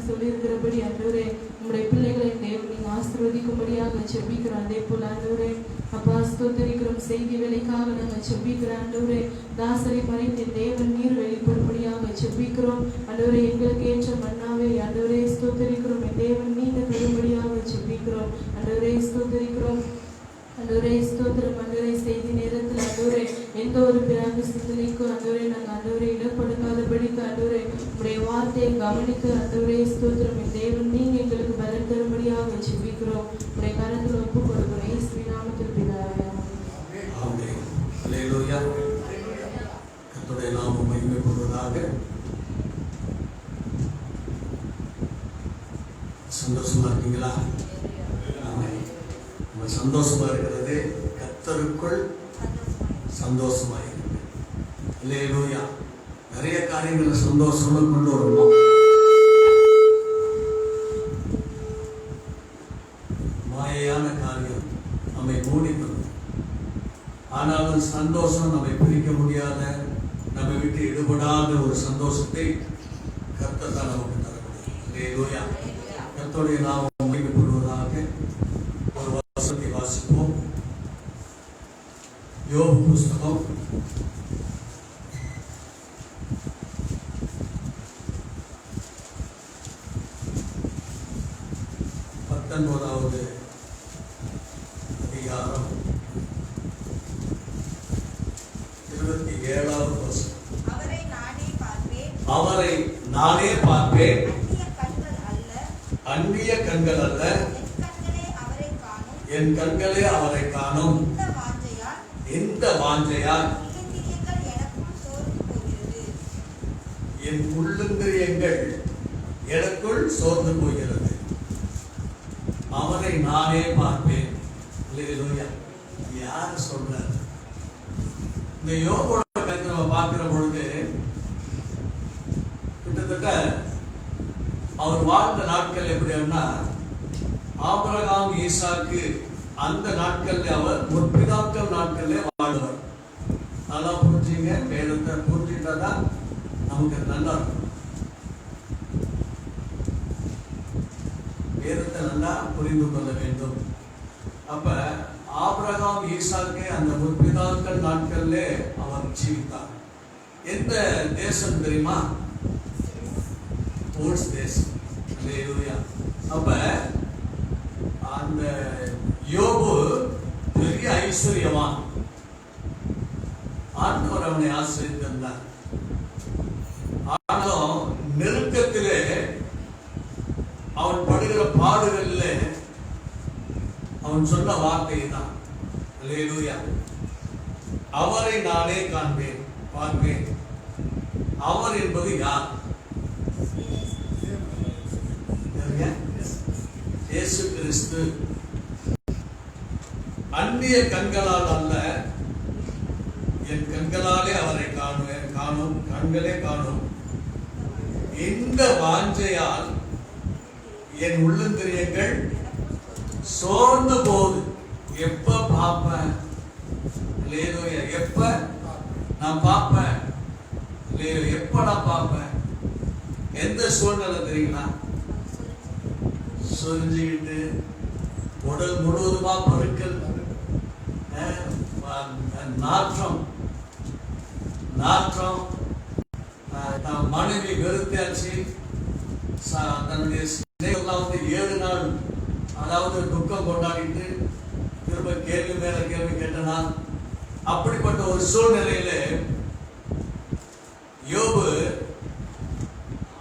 சொல்லியிருக்கிறபடி ஆண்டவரே உங்களுடைய பிள்ளைகளை நீங்க ஆசீர்வதிக்கும்படியாக ஜெபிக்கிறோம். அதே போல ஆண்டவரே அப்பா ஸ்தோத்திரிக்கிறோம். செய்தி வேலைக்காக நாங்கள் ஜெபிக்கிறோம் ஆண்டவரே. தாசரை மறைந்து தேவன் நீர் வெளிப்படும்படியாக ஜெபிக்கிறோம் ஆண்டவரே. எங்களுக்கு ஏற்ற மன்னாவே ஆண்டவரே ஸ்தோத்திரிக்கிறோம். தேவன் நீங்க தரும்படியாக ஜெபிக்கிறோம் ஆண்டவரே. ஸ்தோத்திரிக்கிறோம் ஆண்டவரே. ஸ்தோத்திரம் ஆண்டவரே. செய்தி நேரத்தில் ஆண்டவரே எந்த ஒரு பிராங்க சிந்தனைக்கும் ஆண்டவரே நாங்கள் ஆண்டவரே இடப்படுக்காதபடிக்கு ஆண்டவரே உடைய வார்த்தையை கவனிக்க ஆண்டவரே ஸ்தோத்திரம். தேவன் நீங்க எங்களுக்கு பலன் தரும்படியாக ஜெபிக்கிறோம். உடைய கரத்தில் ஒப்பு கொடுக்கிறோம். இயேசுவின் நாமத்தில் பிதாவே ஆமென். அல்லேலூயா. கர்த்தருடைய நாமம் மகிமைப்படுவதாக. சந்தோஷமா இருக்கீங்களா? சந்தோஷமா இருக்கிறது கர்த்தருக்குள் சந்தோஷமா இருக்கு. அல்லேலூயா. நிறைய காரியங்களை சந்தோஷமா கொண்டு வரணும். மாயையான காரியம் நம்மை மூடிக்கணும். ஆனாலும் சந்தோஷம் நம்மை பிரிக்க முடியாத, நம்மை விட்டு ஈடுபடாத ஒரு சந்தோஷத்தை கர்த்தர் தான் நமக்கு தர முடியும். அல்லேலூயா. கர்த்தருடைய நாமம் மகிமைப்படுவதாக. ஒரு வசனத்தை வாசிப்போம். யோபு புஸ்தகம் 19வது அதிகாரம் 27வது வசனம். அவரை நானே பார்ப்பேன், அந்நிய கண்கள் அல்ல, என் கண்களே அவரை காணும். இந்த வாஞ்சையால் என் உள்ளிந்திரியங்கள் எனக்குள் சோர்ந்து போகிறது. அவரை நானே பார்ப்பேன். அல்லேலூயா. யார் சொல்றார்? இந்த யோபோட கருத்தை நம்ம பார்க்கிற பொழுது கிட்டத்தட்ட அவர் வாழ்ந்த நாட்கள் எப்படின்னா, ஆபிரகாம் ஈசாக்கு அந்த நாட்கள்ல அவர் முற்பிதாக்கள் நாட்கள்ல வாழ்ந்தவர். நல்லா புரிஞ்சுங்க. வேதத்தை புரிஞ்சுட்டாதான் நமக்கு நல்லா இருக்கும். வேதத்தை நல்லா புரிந்து கொள்ள வேண்டும். அப்ப ஆபிரகாம் ஈசாக்கு அந்த முற்பிதாக்கள் நாட்கள்ல அவர் ஜீவித்தார். எந்த தேசம் தெரியுமா? போர்ஸ் தேசம். அல்லேலூயா. அப்ப அந்த யோபு பெரிய ஐஸ்வர்யவான். ஆண்டவர் அவனை ஆசீர்வதித்தார். ஆனாலும் நெருக்கத்திலே அவன் படுகிற பாடுகள்ல அவன் சொன்ன வார்த்தை தான். அல்லேலூயா. அவரை நானே காண்பேன், பார்ப்பேன். அவர் என்பது யார்? இயேசு கிறிஸ்து. அந்நிய கண்களால் அல்ல, என் கண்களாலே அவரை காணும். கண்களே காணும். இந்த வாஞ்சையால் என் உள்ளந்திரியங்கள் சோர்ந்து போகுது. எப்ப பார்ப்பேன்? எப்ப நான் பார்ப்பேன்? எப்ப நான் பார்ப்பேன்? எந்த சூழ்நிலை தெரியுங்களா? சொரிஞ்சுக்கிட்டு உடல் முழுவதுமா பருக்கள், நாற்றம், மனைவி வெறுத்தாச்சு. தன்னுடைய சிலைகள்லாம் 7 நாள் அதாவது துக்கம் கொண்டாடிட்டு திரும்ப கேள்வி மேல கேள்வி கேட்டனா. அப்படிப்பட்ட ஒரு சூழ்நிலையில யோபு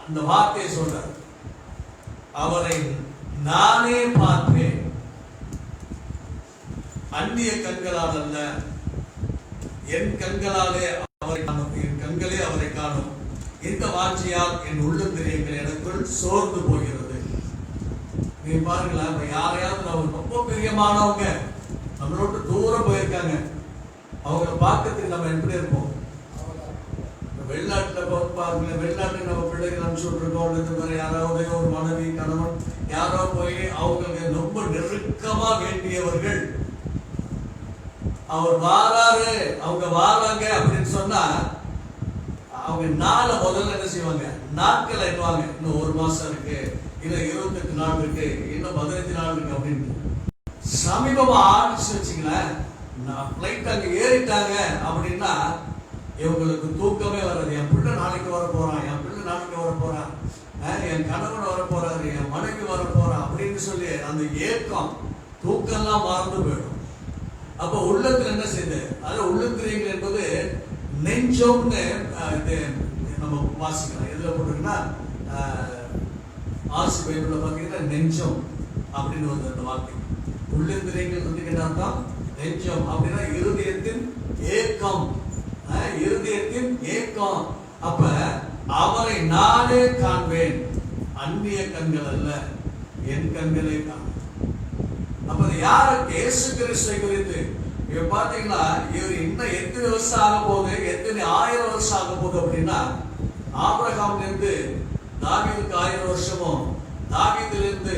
அந்த வார்த்தையை சொல்றார். அவரை நானே பார்ப்பேன், அந்நிய கண்களால் அல்ல, என் கண்களாலே அவரை காணும். என் கண்களே அவரை காணும். இந்த வாஞ்சியால் என் உள்ளந்திரியங்கள் எனக்குள் சோர்ந்து போகிறது. நீங்க பாருங்களா, யாரையாவது நம்ம ரொம்ப பிரியமானவங்க நம்மளோட தூரம் போயிருக்காங்க, அவங்களை பார்க்கறதுக்கு நம்ம எப்படி இருப்போம்? வெளிநாட்டுல பாருங்க, வெளிநாட்டுக்கு நம்ம பிள்ளைகள் அனுப்பிச்சு விட்டுருக்கோம். இந்த மாதிரி யாராவது ஒரு மனைவி கணவன் யாரோ போய் அவங்களுக்கு ரொம்ப நெருக்கமா வேண்டியவர்கள் அவர் வாராரு, அவங்க வாராங்க அப்படின்னு சொன்னா அவங்க நாளை முதல்ல என்ன செய்வாங்க, நாட்கள் எண்ணுவாங்க. இன்னும் 1 மாசம் இருக்கு, இன்னும் 28 நாள் இருக்கு, இன்னும் 15 நாள் இருக்கு அப்படின்னு. சமீபமா ஆரம்பிச்சு வச்சுங்களேன், பிளைட் அங்க ஏறிட்டாங்க அப்படின்னா இவங்களுக்கு தூக்கமே வராது. என் பிள்ளை நாளைக்கு வர போறான், என் பிள்ளை நாளைக்கு வர போறான், என் கணவன் வர போறாரு, என் மனைவி வர போறான் அப்படின்னு சொல்லி அந்த ஏக்கம், தூக்கம்லாம் மறந்து போயிடும். அப்ப உள்ளத்துல என்ன செய்யுது, அது உள்ளத்திரியங்கள் என்பது நெஞ்சம்னு நம்ம வாசிக்கலாம். எதுல போட்டுருக்குன்னா ஆசி பைபிள்ல பாத்தீங்கன்னா நெஞ்சம் அப்படின்னு வந்து அந்த வார்த்தை. உள்ளத்திரியங்கள் வந்து என்ன அர்த்தம், நெஞ்சம் அப்படின்னா இருதயத்தின் ஏக்கம், இருதயத்தின் ஏக்கம். அப்ப அவரை நானே காண்பேன், அந்நிய கண்கள் அல்ல, என் கண்களை காண்பேன். அப்ப யார, இயேசு கிறிஸ்துவை குறித்து இவ பாத்தீங்கன்னா, இவர் இன்னும் எத்தனை வருஷம் ஆக போகுது, எத்தனை 1000 வருஷம் ஆக போகுது அப்படின்னா, ஆபிரகாம்ல இருந்து தாவீதுக்கு 1000 வருஷமும், தாவீதுல இருந்து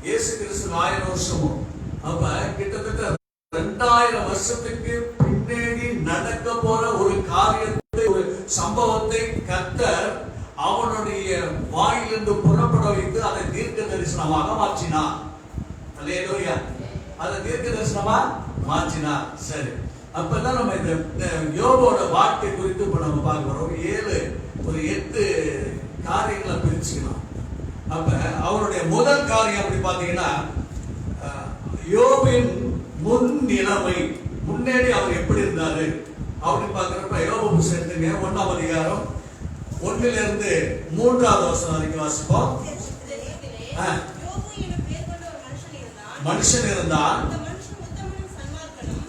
இயேசு கிறிஸ்துக்கு 1000 வருஷமும். அப்ப கிட்டத்தட்ட 2000 வருஷத்துக்கு பின்னாடி நடக்க போற ஒரு காரியத்தை, ஒரு சம்பவத்தை கர்த்தர் அவனுடைய வாயிலிருந்து புறப்பட வைத்து அதை தீர்க்க தரிசனமாக மாற்றினார். அல்லேலூயா. அதை தீர்க்க தரிசனமா மாற்றினார். சரி, அப்பதான் நம்ம இந்த யோபோட வாழ்க்கை குறித்து இப்ப நம்ம பார்க்கிறோம். 8 காரியங்களை பிரிச்சுக்கலாம். அப்ப அவருடைய முதல் காரியம் அப்படி பாத்தீங்கன்னா, யோபின் முன் நிலைமை, முன்னாடி அவர் எப்படி இருந்தாரு அப்படின்னு பாக்குறப்ப யோபு புத்தகம் எடுத்துங்க, 1ஆம் அதிகாரம் 1 இருந்து 3வது வசனம் வரைக்கும் வாசிப்போம். மனுஷன் இருந்தான்,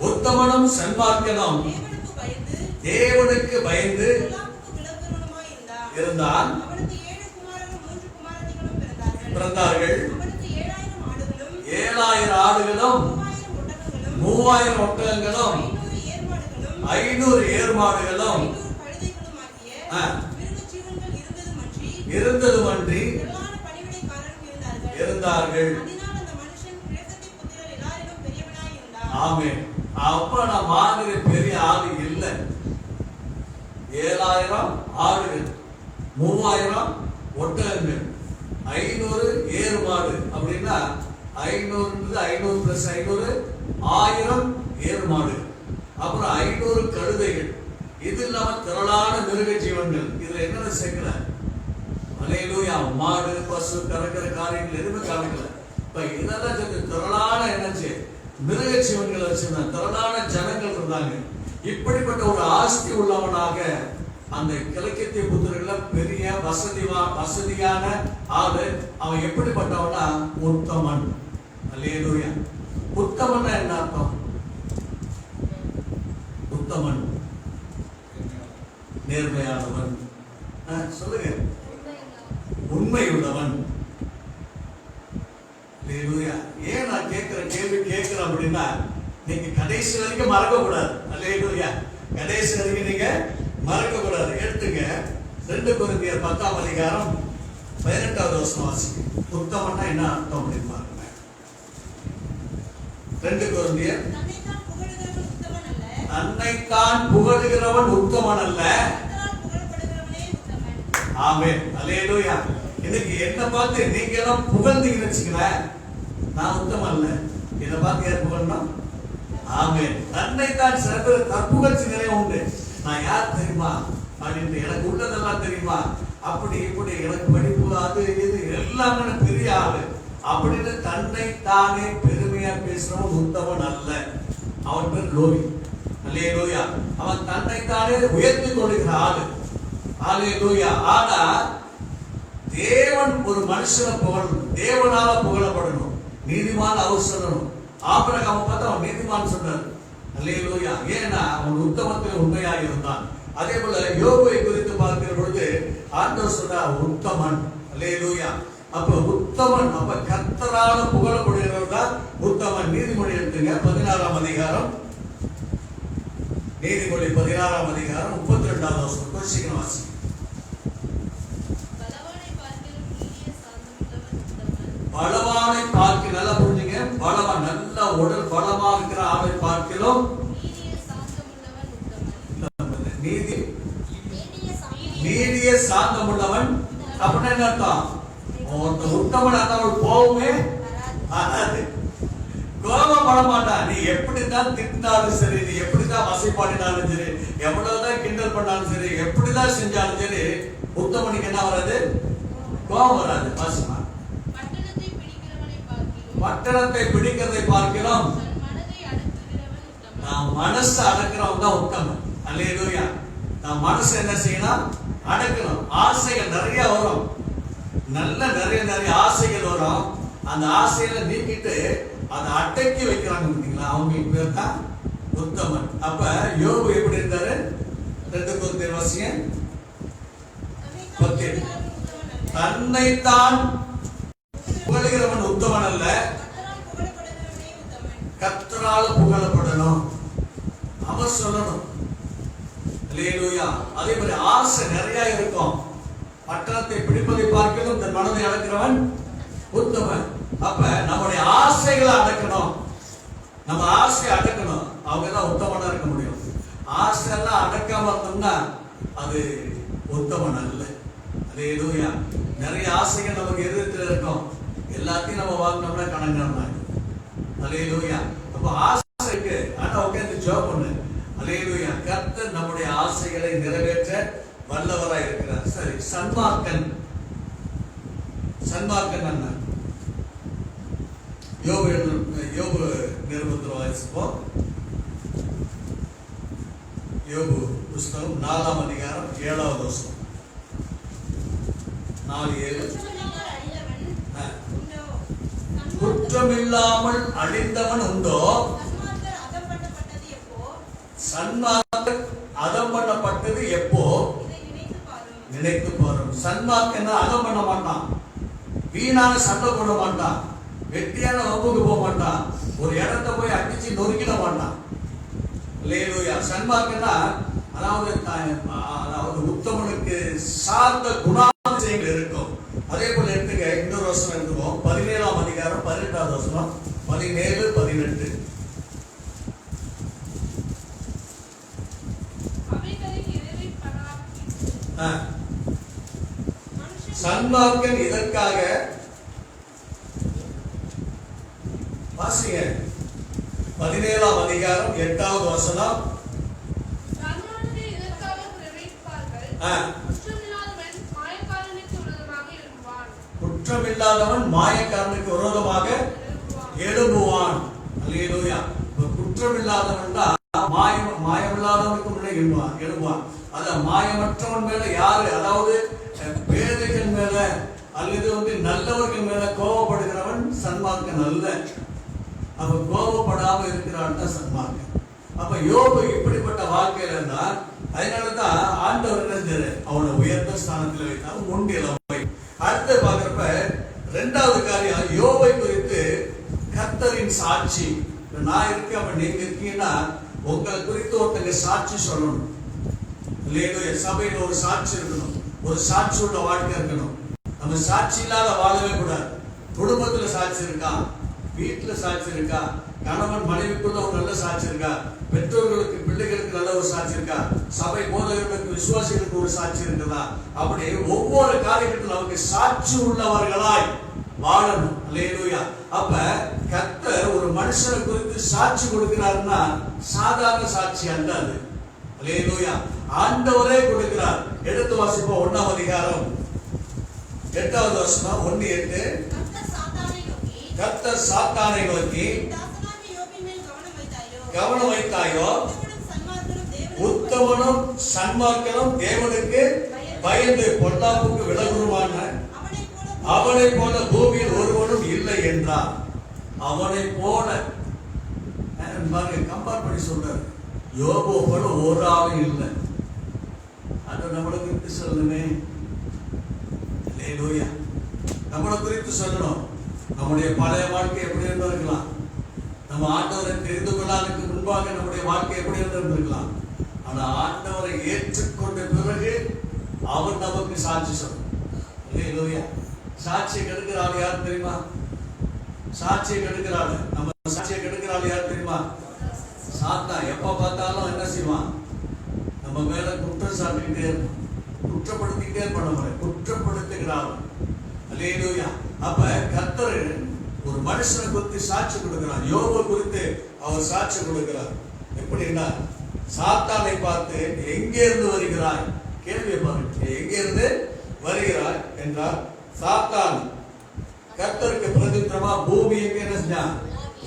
உத்தமனும் சன்மார்க்கனும், தேவனுக்கு பயந்து இருந்தான், பிறந்தார்கள். 7000 ஆடுகளும் 3000 ஒட்டகங்களும் 500 ஏர்மாடுகளும் இருந்ததுமன்றி இருந்தார்கள். ஆமென். அப்ப நான் மாதிரி பெரிய ஆளு இல்லை. 7000 ஆடுகள், 3000 ஒட்டகங்கள், 500 ஏர்மாடு அப்படின்னா 500 + 500 1000 ஏர்மாடு, அப்புறம் 500 கழுதைகள். இது இல்லாம திரளான மிருக ஜீவன்கள். இதுல என்னென்ன சேர்க்கல, அல்லேலூயா, மாடு, பசு, கறக்கிற காரியங்கள் எதுவுமே காமிக்கல. இப்ப இதெல்லாம் சேர்த்து திரளான என்னாச்சு, மிருக ஜீவன்கள் வச்சிருந்தாங்க, திரளான ஜனங்கள் இருந்தாங்க. இப்படிப்பட்ட ஒரு ஆஸ்தி உள்ளவனாக அந்த கிழக்கித்திய புத்திரர்கள பெரிய வசதியான ஆளு. அவன் எப்படிப்பட்டவனா, உத்தமன். அல்லேலூயா. உத்தமன் என்ன அர்த்தம்? உத்தமன் நேர்மையானவன், சொல்லுங்க, உண்மையுள்ளவன். அல்லேலூயா. ஏன் நான் கேள்வி கேட்கிறேன் அப்படின்னா, நீங்க கடைசி வரைக்கும் மறக்க கூடாது. அல்லேலூயா. கடைசி வரைக்கும் நீங்க மறக்க கூடாது. எடுத்துங்க 2 கொரிந்தியர் 10ஆம் அதிகாரம் 18வது வசனம் வாசிங்க. உத்தமன்னா என்ன அர்த்தம் அப்படின்னு பாருங்க. 2 கொரிந்தியர், தன்னைத்தான் புகழுகிறவன் உத்தமன் அல்ல. ஆமென். அல்லேலூயா. இன்னைக்கு என்ன பார்த்து நீங்க எல்லாம் புகழ்ந்தீங்கன்னு வச்சுக்கல, நான் உத்தமன் அல்ல. இதை பார்த்து யார் புகழணும்? ஆமென். தன்னைத்தான் சில பேர் தற்புகழ்ச்சி நிறைய உண்டு. நான் யார் தெரியுமா அப்படின்னு, எனக்கு உள்ளதெல்லாம் தெரியுமா, அப்படி இப்படி, எனக்கு படிப்பு அது இது எல்லாமே பெரிய ஆளு அப்படின்னு தன்னை தானே பெருமையா பேசுறவன் உத்தமன் அல்ல. அவன் பேர் லோபி. அல்லேலூயா. அவன் தன்னை தானே உயர்த்தி கொள்கிற ஆளு. அல்லேலூயா. ஆனா தேவன் ஒரு மனுஷனை புகழணும், தேவனால புகழப்படணும், நீதிமான அவர் சொல்லணும். ஆபிரகாம் பார்த்து அவன் நீதிமான் சொன்னார். அல்லேலூயா. ஏன்னா அவன் உத்தமத்தில் உண்மையாக இருந்தான். அதே போல யோபை குறித்து பார்க்கிற பொழுது ஆண்டவர் சொன்னார் உத்தமன். அல்லேலூயா. அப்ப உத்தமன், அப்ப கர்த்தரால புகழப்படுகிறவர் தான் உத்தமன். நீதிமொழி எடுத்துங்க 16ஆம் அதிகாரம், நீதிமொழி 16ஆம் அதிகாரம் 32வது வசனம். கொஞ்சம் வாசி. பலவானை பார்க்க, நல்லா புரிஞ்சுங்க, பலவான் நல்ல உடல் பலமா இருக்கிற ஆளை பார்க்கிறோம் சாந்தம் உள்ளவன். அப்படின்னா என்ன அர்த்தம்? ஒருத்தன் உத்தமன் அந்தவன் கோபமே வராது. கோபப்பட மாட்டான். நீ எப்படிதான் திட்டினாலும் சரி, நீ எப்படிதான் வசைப்பாடினாலும் சரி, எவ்வளவுதான் கிண்டல் பண்ணாலும் சரி, எப்படிதான் செஞ்சாலும் சரி, உத்தமனுக்கு என்ன வராது? கோபம் வராது. வாசிமா. பட்டணத்தை பிடிக்கிறதை பார்க்கிறோம் நான் மனசு அடக்கிறவன் தான் உத்தமன். அல்லேலூயா. நான் மனசு என்ன செய்யணும்? அடக்கணும். ஆசைகள் நிறைய வரும், நிறைய ஆசைகள் வரும். அந்த ஆசைகளை நீக்கிட்டு அதை அடக்கி வைக்கிறாங்க பார்த்தீங்களா, அவங்க பேர் தான் உத்தமன். அப்ப யோபு எப்படி இருந்தாரு? 2 கொரிந்தியர் வாசிங்க 10. தன்னைத்தான் புகழுகிறவன் உத்தமன் அல்ல, கர்த்தரால் புகழப்படணும். அவர் சொல்லணும். அல்லேலூயா. அதே மாதிரி ஆசை நிறைய இருக்கும். பட்டணத்தை பிடிப்பதை பார்க்கணும் தன் மனதை அடக்கிறவன் உத்தமன். அப்ப நம்முடைய ஆசைகளை அடக்கணும். நம்ம ஆசையை அடக்கணும். அவங்கதான் உத்தமனா இருக்க முடியும். ஆசை எல்லாம் அடக்காம இருந்தோம்னா அது உத்தமன் அல்ல. அல்லேலூயா. நிறைய ஆசைகள் நமக்கு எதிர்த்துல இருக்கும். எல்லாத்தையும் நம்ம வாங்கினோம்னா கணக்கு. அல்லேலூயா. அப்ப ஆசை இருக்கு, ஆனா உட்கார்ந்து ஜெபம் பண்ணு. அல்லேலூயா. கர்த்தர் நம்முடைய ஆசைகளை நிறைவேற்ற வல்லவராய் இருக்கிறார். சரி, சன்மார்க்கன் என்ன? யோபு நிருபத்தில் வாசிப்போம். யோபு புஸ்தகம் 4ஆம் அதிகாரம் 7வது வசனம். 4:7. குற்றமில்லாமல் அழிந்தவன் உண்டோ? சன்மார்க்கர் அதம் பண்ணப்பட்டது எப்போ? நினைத்து பாரும். சன்மார்க்கன் அதம் பண்ண மாட்டான், வீணான சண்டை போட மாட்டான், வெட்டியான வம்புக்கு போக மாட்டான், ஒரு இடத்தை போய் அடிச்சு நொறுக்கிட மாட்டான். அல்லேலூயா. சன்மார்க்கன்னா அதாவது உத்தமனுக்கு சார்ந்த குணாதிசயங்கள் இருக்கும். அதே போல எடுத்துக்க இன்னொரு வசனம் எடுத்துவோம். 17ஆம் அதிகாரம் 18வது வசனம். 17, 18. சன்மார்க்கன் இதற்காக வாசிங்க 17ஆம் அதிகாரம் 8வது வசனம். குற்றமில்லாதவன் மாயக்காரனுக்கு விரோதமாக எழும்புவான். அல்லேலூயா. குற்றமில்லாதவன் தான் மாயமில்லாதவனுக்கு முன்னே எழும்புவான். அத மாயமற்றவன் மேல யாரு, அதாவது பேதைகள் மேல அல்லது நல்லவர்கள் மேல கோபப்படுகிறவன் சன்மார்க்கன் அல்ல. அப்ப கோபப்படாம இருக்கிறான் தான் சன்மார்க்கன். அப்ப யோபு இப்படிப்பட்ட வாழ்க்கையில இருந்தா, அதனாலதான் ஆண்டவர் நினைஞ்சாரு அவனை உயர்ந்த ஸ்தானத்தில் வைத்தால் முன்னிலை. அடுத்து பாக்குறப்ப 2வது காரியம் யோபை குறித்து கர்த்தரின் சாட்சி. நான் இருக்கேன், அப்ப நீங்க இருக்கீங்கன்னா உங்களை குறித்து ஒருத்தங்க சாட்சி சொல்லணும். இல்லையா? சபையில் ஒரு சாட்சி இருக்கணும், ஒரு சாட்சி உள்ள வாழ்க்கை இருக்கணும். நம்ம சாட்சி இல்லாத வாழவே கூடாது. குடும்பத்துல சாட்சி இருக்கா, வீட்டுல சாட்சி இருக்கா, கணவன் மனைவிக்குள்ள ஒரு நல்ல சாட்சி இருக்கா, பெற்றோர்களுக்கு பிள்ளைகளுக்கு நல்ல ஒரு சாட்சி இருக்கா, சபை போதகர்களுக்கு விசுவாசிகளுக்கு ஒரு சாட்சி இருக்குதா? அப்படி ஒவ்வொரு காரியத்திலும் நமக்கு சாட்சி உள்ளவர்களாய் வாழணும். அல்லேலூயா. அப்ப கர்த்தர் ஒரு மனுஷனை குறித்து சாட்சி கொடுக்கிறாருன்னா சாதாரண சாட்சி அல்ல அது. அல்லேலூயா. ஆண்டவரே கொடுக்கிறார். எடுத்து வாசிப்போம். 1ஆம் அதிகாரம் 8வது வசனம். 1:8. கர்த்தர் சாத்தானை நோக்கி கவனம் வைத்தாயோ, உத்தமனும் சன்மார்க்கனும் தேவனுக்கு பயந்து பொல்லாப்புக்கு விலகுமான அவனை போல பூமியில் ஒருவனும் இல்லை என்றார். அவனை போல கம்பேர் பண்ணி சொல்றாரு. யோபு போல ஒரு ஆளும் இல்லை. அது நம்மளை குறித்து சொல்லணுமே. அல்லேலூயா. நம்மளை குறித்து சொல்லணும். நம்முடைய பழைய வாழ்க்கை எப்படி இருந்திருக்கலாம், நம்ம ஆண்டவரை தெரிந்து கொள்ளாததுக்கு முன்பாக நம்முடைய வாழ்க்கை எப்படி இருந்திருக்கலாம். ஆனா ஆண்டவரை ஏற்றுக்கொண்ட பிறகு அவர் நமக்கு சாட்சி சொல்லணும். அல்லேலூயா. சாட்சியை கெடுக்கிறாள் யார் தெரியுமா? சாட்சியை கெடுக்கிறாள், நம்ம சாட்சியை கெடுக்கிறாள் யார் தெரியுமா? சாத்தான். எப்ப பார்த்தாலும் என்ன செய்வான்? நம்ம மேல குற்றம் சாட்டிக்கிட்டே இருப்பான். குற்றப்படுத்திக்கிட்டே பண்ண குற்றப்படுத்துகிறார். அல்லேலூயா. அப்ப கர்த்தர் ஒரு மனுஷனை குறித்து சாட்சி கொடுக்கிறார். யோபு குறித்து அவர் சாட்சி கொடுக்கிறார். எப்படின்னா, சாத்தானை பார்த்து எங்கே இருந்து வருகிறாய் கேள்வியை பாருங்க. எங்கே இருந்து வருகிறாய் என்றால், சாத்தான் கர்த்தருக்கு பிரதித்திரமா பூமி எங்க என்ன செஞ்சான்?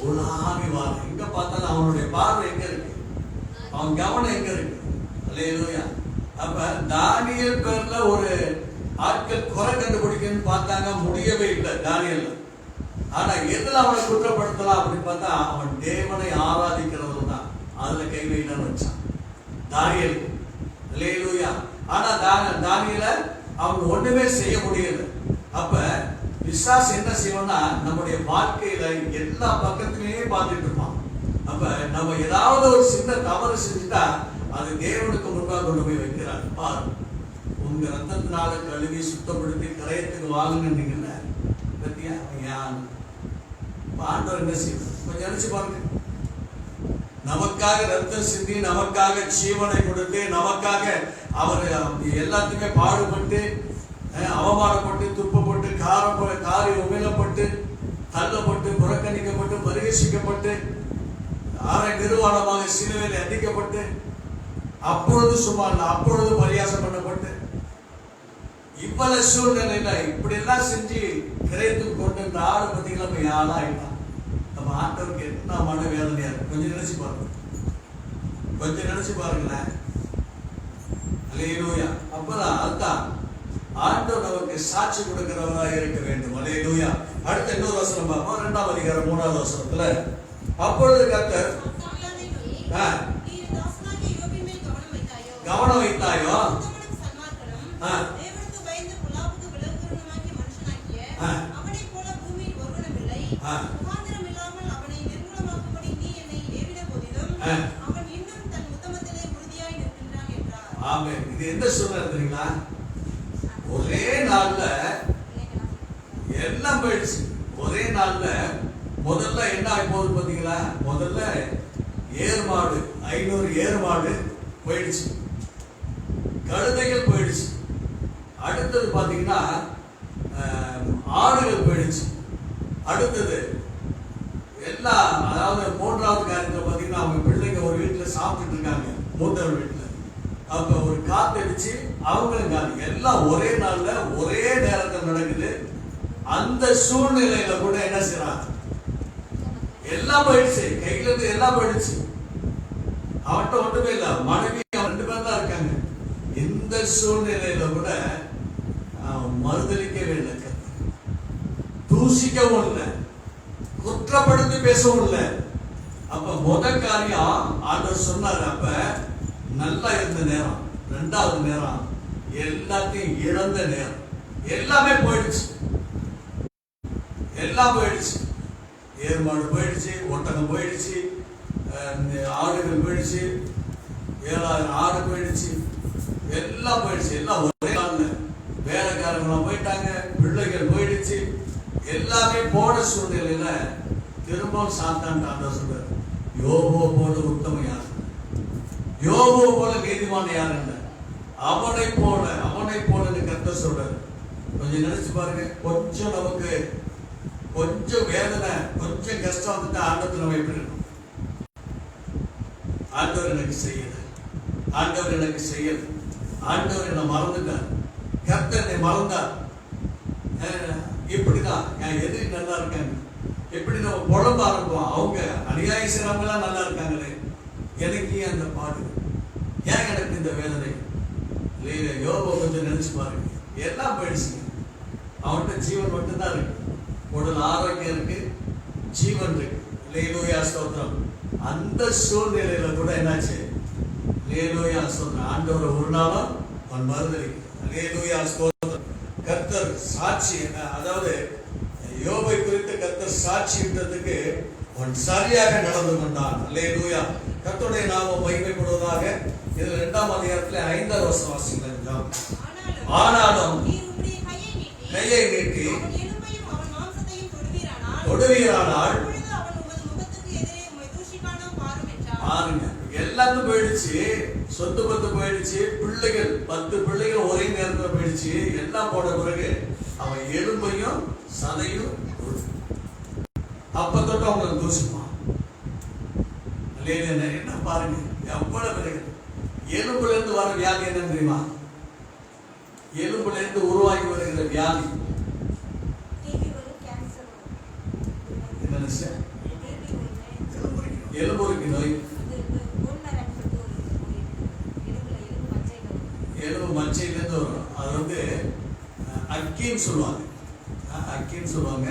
உலாவி வாழ. எங்க பார்த்தாலும் அவனுடைய பார்வை எங்க இருக்கு? அவன் கவனம் எங்க இருக்கு? அல்லேலூயா. அப்ப தானியேல் பேர்ல ஒரு ஆட்கள் குறை கண்டுபிடிக்கணும்னு பார்த்தாங்க, முடியவே இல்லை தானியேல். ஆனா எதுல அவனை குற்றப்படுத்தலாம் அப்படின்னு பார்த்தா, அவன் தேவனை ஆராதிக்கிறவன் தான் அதுல கை வைன்னு வச்சான் தானியேல். அல்லேலூயா. ஆனா தானியேல அவன் ஒண்ணுமே செய்ய முடியல. அப்ப பிசாசு என்ன செய்வான்னா, நம்முடைய வாழ்க்கையில எல்லா பக்கத்திலேயே பார்த்துட்டு இருப்பான். அப்ப நம்ம ஏதாவது ஒரு சின்ன தவறு செஞ்சுட்டா அது தேவனுக்கு முன்பாக கொண்டு போய் வைக்கிறார். பாரு, உங்க ரத்தத்தினால கழுவி சுத்தப்படுத்தி கரையத்துக்கு வாங்கினீங்கல்ல பத்தியா, ஆண்டவர் என்ன செய்வார்? கொஞ்சம் நினைச்சு பாருங்க. நமக்காக ரத்தம் சிந்தி, நமக்காக ஜீவனை கொடுத்து, நமக்காக அவர் எல்லாத்துக்குமே பாடுபட்டு, அவமானப்பட்டு, துப்பப்பட்டு, காரி உமிழப்பட்டு, தள்ளப்பட்டு, புறக்கணிக்கப்பட்டு, பரிகசிக்கப்பட்டு, அரை நிர்வாணமாக சிலுவையில் அடிக்கப்பட்டு, அப்பொழுது சும்மா இல்லை, அப்பொழுது பரியாசம் பண்ணப்பட்டு, இவ்வளவு சூழ்நிலையில இப்படி எல்லாம் செஞ்சு கிரயத்துக்கு கொண்டு இந்த ஆடு பார்த்தீங்களா போய் ஆளாயிட்டான். நம்ம ஆண்டவருக்கு என்ன மன வேதனையா இருக்கு. கொஞ்சம் நினைச்சு பாருங்க, கொஞ்சம் நினைச்சு பாருங்களேன். அல்லேலூயா. அப்பதான் அதுதான் ஆண்டவர் நமக்கு சாட்சி கொடுக்கிறவராக இருக்க வேண்டும். அல்லேலூயா. அடுத்த இன்னொரு வசனம் பார்ப்போம். 2ஆம் அதிகாரம் 3வது வசனத்துல, அப்பொழுது கர்த்தர் கவனம் வைத்தாயோ, இது எந்த சூழ்நிலை தெரியுங்களா? ஒரே நாள்ல எல்லாம் போயிடுச்சு. ஒரே நாள்ல முதல்ல என்ன ஆகி போகுது பாத்தீங்களா? முதல்ல ஏர்மாடு 500 ஏர்மாடு போயிடுச்சு, கழுதைகள் போயிடுச்சு. அடுத்தது பாத்தீங்கன்னா ஆடுகள் போயிடுச்சு. அடுத்தது எல்லா, அதாவது 3வது காரியத்துல பாத்தீங்கன்னா, அவங்க பிள்ளைங்க ஒரு வீட்டுல சாப்பிட்டுட்டு இருக்காங்க, மூத்தவர் வீட்டுல. அப்ப ஒரு காத்தடிச்சு அவங்களும் காத்து, எல்லாம் ஒரே நாள்ல ஒரே நேரத்தில் நடக்குது. அந்த சூழ்நிலையில கூட என்ன செய்யறாங்க? எல்லாம் போயிடுச்சு, கையில இருந்து எல்லாம் போயிடுச்சு. அவன்கிட்ட ஒன்றுமே இல்ல, மனைவி அவன் 2 பேர் தான் இருக்காங்க. இந்த சூழ்நிலையில கூட மறுதளிக்கவே இல்லை, தூசிக்கவும் இல்லை, குற்றப்படுத்தி பேசவும் இல்லை. அப்ப முதல் காரியம் ஆண்டவர் சொன்னார். அப்ப நல்லா இருந்த நேரம், 2வது நேரம் எல்லாத்தையும் இழந்த நேரம். எல்லாமே போயிடுச்சு, எல்லாம் போயிடுச்சு. ஏர்மாடு போயிடுச்சு, ஒட்டகம் போயிடுச்சு, ஆடுகள் போயிடுச்சு, 7000 ஆடு போயிடுச்சு, எல்லாம் போயிடுச்சு. எல்லாம் ஒரே நாள்ல. வேலைக்காரங்களாம் போயிட்டாங்க, பிள்ளைகள் போயிடுச்சு, எல்லாமே போன சூழ்நிலையில திரும்பவும் சாத்தான் ஆண்டவர் சொல்றார், யோபு போல உத்தம யார், யோபு போல நீதிமான யார் இல்ல, அவனை போல கர்த்தர் சொல்றாரு. கொஞ்சம் நினைச்சு பாருங்க. கொஞ்சம் நமக்கு கொஞ்சம் வேதனை, கொஞ்சம் கஷ்டம் வந்துட்டு ஆண்டவர் நம்ம எப்படி இருக்கும்? ஆண்டவர் எனக்கு செய்யல, ஆண்டவர் எனக்கு செய்யல, ஆண்டவர் என்ன மறந்துட்டார், கர்த்தர் என்னை மறந்தார். இப்படிதான் என் எதிரி நல்லா இருக்காங்க, எப்படி நம்ம புலம்ப ஆரம்பிப்போம். அவங்க அநியாயம் செய்றவங்க எல்லாம் நல்லா இருக்காங்களே, எனக்கு ஏன் அந்த பாடு, ஏன் எனக்கு இந்த வேதனை? யோபு கொஞ்சம் நினைச்சு பாருங்க. எல்லாம் போயிடுச்சுங்க, அவன்கிட்ட ஜீவன் மட்டும்தான் இருக்கு, உடல் ஆரோக்கியம் இருக்கு, ஜீவன் இருக்கு. அல்லேலூயா ஸ்தோத்திரம். அந்த சூழ்நிலையில கூட என்னாச்சு? அல்லேலூயா ஸ்தோத்திரம். ஆண்டவரை ஒரு நாளும் அவன் மறுதளிக்க. அல்லேலூயா ஸ்தோத்திரம். கர்த்தர் சாட்சி, அதாவது யோபை குறித்து கர்த்தர் சாட்சி விட்டதுக்கு அவன் சரியாக நடந்து கொண்டான். அல்லேலூயா. கர்த்தருடைய நாமம் மகிமைப்படுவதாக. இதுல 2ஆம் அதிகாரத்துல 5வது வசனம் வாசிக்கலாம். ஆனாலும் கையை நீட்டி தொடுவீரானால் பாருங்க, எல்லாரும் போயிடுச்சு, சொத்து பத்து போயிடுச்சு, பிள்ளைகள் 10 பிள்ளைகள் ஒரே நேரத்தில் போயிடுச்சு. எல்லாம் போன பிறகு அவன் எலும்பையும் சதையும் அப்ப தொட்டு அவங்களுக்கு தூசிப்பான். என்ன பாருங்க எவ்வளவு பிறகு எலும்புல இருந்து வர வியாதி என்ன தெரியுமா? எலும்புல இருந்து உருவாகி வருகிற வியாதி எலும்புருக்கு நோய், எலும்பு மச்சையிலேருந்து வரும். அது வந்து அக்கின்னு சொல்லுவாங்க. அக்கின்னு சொல்லுவாங்க.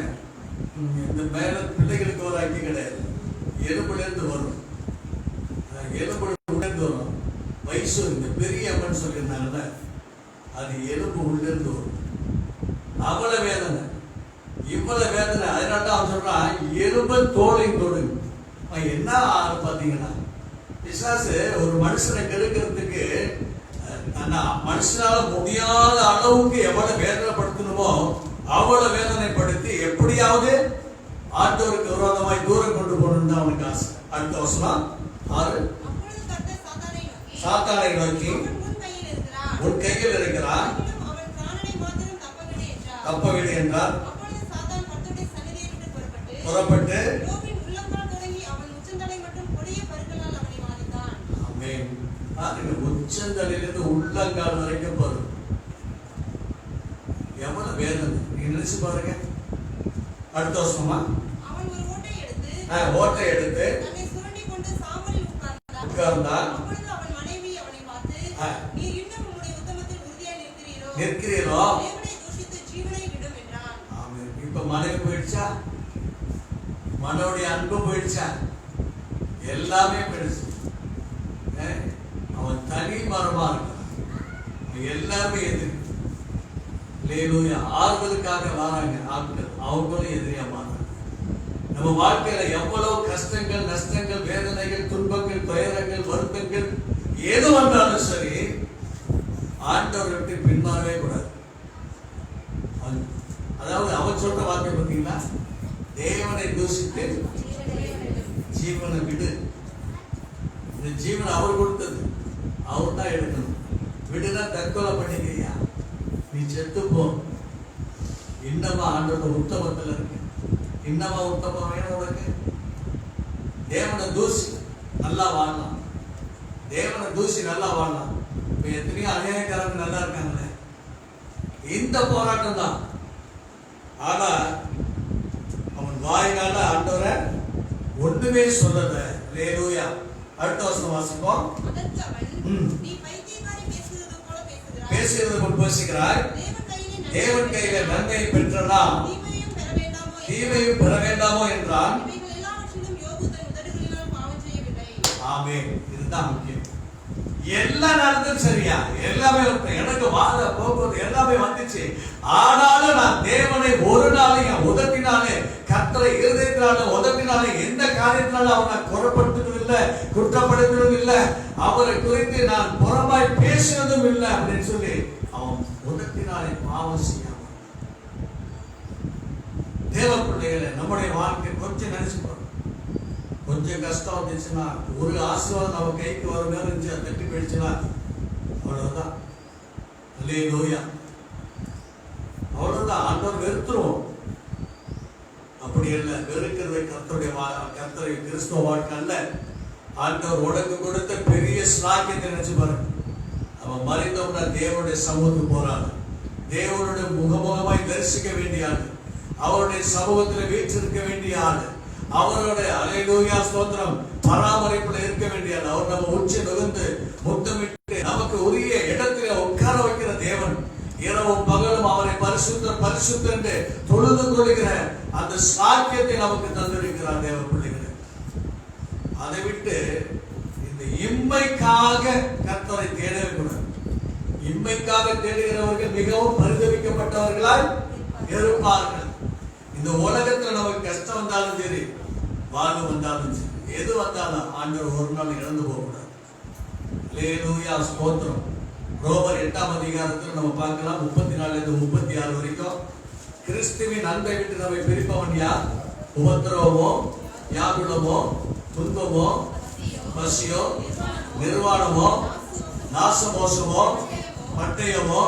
இந்த மேல பிள்ளைகளுக்கு ஒரு அக்கி கிடையாது, எலும்புல இருந்து வரும். எலும்பு உள்ளேருந்து வரும். வயசு இந்த பெரிய அம்மன் சொல்லியிருந்தாங்கல்ல, அது எலும்பு உள்ளேருந்து வரும். அவ்வளவு வேதனை, இவ்வளவு வேதனை. அதனால தான் அவன் சொல்றான் எலும்பு தோலை தொடு. என்ன பாத்தீங்கன்னா பிசாசு ஒரு மனுஷனை கெடுக்கிறதுக்கு மனுஷனால முடியாத அளவுக்கு எவ்வளவு வேதனைப்படுத்தணுமோ அவ்வளவு வேதனைப்படுத்தி எப்படியாவது ஆண்டவருக்கு விரோதமாய் தூரம் கொண்டு போகணும் தான் அவனுக்கு ஆசை. அடுத்த வசனம் 6. சாத்தானை நோக்கி உன் கையில் இருக்கிறான், தப்பவிடு என்றார். புறப்பட்டு உச்சந்தலையிலிருந்து உள்ளங்கால் வரைக்கும் போதும். எவ்வளவு வேதனை நீங்க நினைச்சு பாருங்க. அடுத்த வருஷமா ஓட்டை எடுத்து உட்கார்ந்தால் நிற்கிறீரோ? இப்ப மனைவி போயிடுச்சா, மனோடைய அன்பு போயிடுச்சா, எல்லாமே போயிடுச்சு. அவன் தனி மரமா இருக்கான். எல்லாருமே எதிரி. ஆறுதலுக்காக வராங்க ஆட்கள், அவங்களும் எதிரியா மாறாங்க. நம்ம வாழ்க்கையில எவ்வளவு கஷ்டங்கள், நஷ்டங்கள், வேதனைகள், துன்பங்கள், துயரங்கள், வருத்தங்கள் எது வந்தாலும் சரி ஆண்டவரை விட்டு பின்மாறவே கூடாது. அதாவது அவன் சொல்ற வார்த்தை பார்த்தீங்கன்னா, தேவனை தூசித்து ஜீவனை விடு. இந்த ஜீவனை அவர் கொடுத்தது, அவர் தான் எடுக்கணும். விடுனா தற்கொலை பண்ணிக்கிறியா, நீ செத்து போ. இன்னமா ஆண்டவர் உத்தமத்தில் இருக்கு. இன்னமா உத்தமம் வேணும் உனக்கு. தேவனை தூசி நல்லா வாழலாம், தேவனை தூசி நல்லா வாழலாம். இப்ப எத்தனையோ அநியாயக்காரங்க நல்லா இருக்காங்களே. இந்த போராட்டம் தான். ஆனா அவன் வாயினால ஆண்டவரை ஒண்ணுமே சொல்லல. அல்லேலூயா. அடுத்த வசனம் வாசிப்போம். பேசுகிறது போல் பேசுகிறாய், தேவன் கையில நன்மை பெற்றலாம், தீமையும் பெற வேண்டாமோ என்றான். ஆமென். இதுதான் முக்கியம். எல்லாம் நடந்தது சரியா, எல்லாமே எனக்கு வாழ போக்குவரத்து எல்லாமே வந்துச்சு. ஆனாலும் நான் தேவனை ஒரு நாளும் என் உதட்டினாலே, கர்த்தரை இருதயத்தினாலே, உதட்டினாலே எந்த காரியத்தினாலும் அவனை குறப்படுத்துவதும் இல்லை, குற்றப்படுத்துவதும் இல்லை, அவரை குறித்து நான் புறமாய் பேசுவதும் இல்லை அப்படின்னு சொல்லி அவன் உதட்டினாலே பாவம் செய்யாம. தேவ பிள்ளைகளை நம்முடைய வாழ்க்கை கொஞ்சம் நினைச்சு பாருங்க. கொஞ்சம் கஷ்டம் வந்துச்சுன்னா, ஒரு ஆசீர்வாதம் நம்ம கைக்கு வர மேல இருந்துச்சு, தட்டி போயிடுச்சுன்னா அவ்வளவுதான். அல்லேலூயா. அவ்வளவுதான். ஆண்டவர் வெறுத்துருவோம். அப்படி இல்லை. வெறுக்கிறது கர்த்தருடைய கிறிஸ்துவ வாழ்க்கை அல்ல. ஆண்டவர் உனக்கு கொடுத்த பெரிய ஸ்லாக்கியத்தை நினைச்சு பாருங்க. அவன் மறைந்தோம்னா தேவனுடைய சமூகத்துக்கு போறாங்க. தேவனுடைய முகமுகமாய் தரிசிக்க வேண்டிய ஆளு, அவருடைய சமூகத்தில் வீற்றிருக்க வேண்டிய ஆளு, அவருடைய அல்லேலூயா ஸ்தோத்திரம் பராமரிப்புல இருக்க வேண்டிய ஆளு. அவர் நம்ம உச்சி நுகர்ந்து முத்தமிட்டு நமக்கு உரிய இடத்துல உட்கார வைக்கிற தேவன். இரவும் பகலும் அவரை பரிசுத்தர் பரிசுத்தர் என்று தொழுது கொள்கிற அந்த சாக்கியத்தை நமக்கு தந்திருக்கிறார் தேவ பிள்ளைகளை. அதை விட்டு இந்த இம்மைக்காக கர்த்தரை தேடவே கூடாது. இம்மைக்காக தேடுகிறவர்கள் மிகவும் பரிதவிக்கப்பட்டவர்களாய் இருப்பார்கள். இந்த உலகத்துல நமக்கு கஷ்டம் வந்தாலும் சரி, வாழ்வு வந்தாலும் சரி, எது வந்தாலும் ஆண்டவர் ஒரு நாள் இழந்து போகக்கூடாது. அல்லேலூயா ஸ்தோத்திரம். ரோமர் 8ஆம் அதிகாரத்தில் நம்ம பார்க்கலாம் 34 to 36 வரைக்கும். கிறிஸ்துவின் அன்பை விட்டு நம்மை பிரிப்பவன் யார்? உபத்திரவமோ, வியாகுலமோ, துன்பமோ, பசியோ, நிர்வாணமோ, நாசமோசமோ பட்டயமோ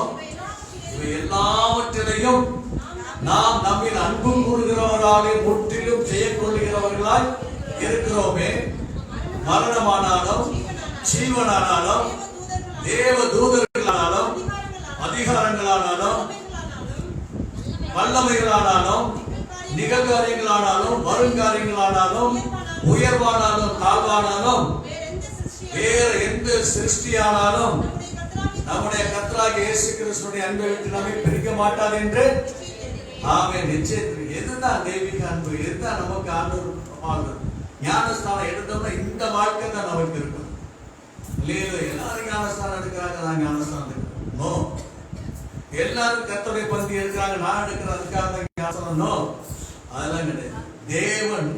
இவை எல்லாவற்றிலையும் நாம் நம்மில் அன்பு கூறுகிறவர்களாலே முற்றிலும் ஜெயம் கொள்ளுகிறவர்களாய் இருக்கிறோமே. மரணமானாலும் ஜீவனானாலும் தேவ தூதர்களானாலும் அதிகாரங்களானாலும் வல்லமைகளானாலும் நிகழ்காரியங்களானாலும் வருங்காரியங்களானாலும் உயர்வானாலும் தாழ்வானாலும் வேற எந்த சிருஷ்டியானாலும் நம்முடைய கர்த்தராகிய இயேசு கிறிஸ்துவின் அன்பை விட்டு நம்மை பிரிக்க மாட்டார் என்று ஆமென். நிச்சயம் எதுதான் தெய்வீக அன்பு, எதுதான் நமக்கு ஆண்டவர் ஞானஸ்தானம் எடுத்தோம்னா இந்த வாழ்க்கை தான் நமக்கு இருக்கும். எல்லாரும் ஞானஸ்தானம் எடுக்கிறாங்க, நான் ஞானஸ்தானம் எடுக்கிறேன். நோ. எல்லாரும் கர்த்தருடைய பந்தி எடுக்கிறாங்க, நான் எடுக்கிறேன், அதுக்காக ஞானஸ்தானம். நோ, அதெல்லாம் கிடையாது. தேவன்,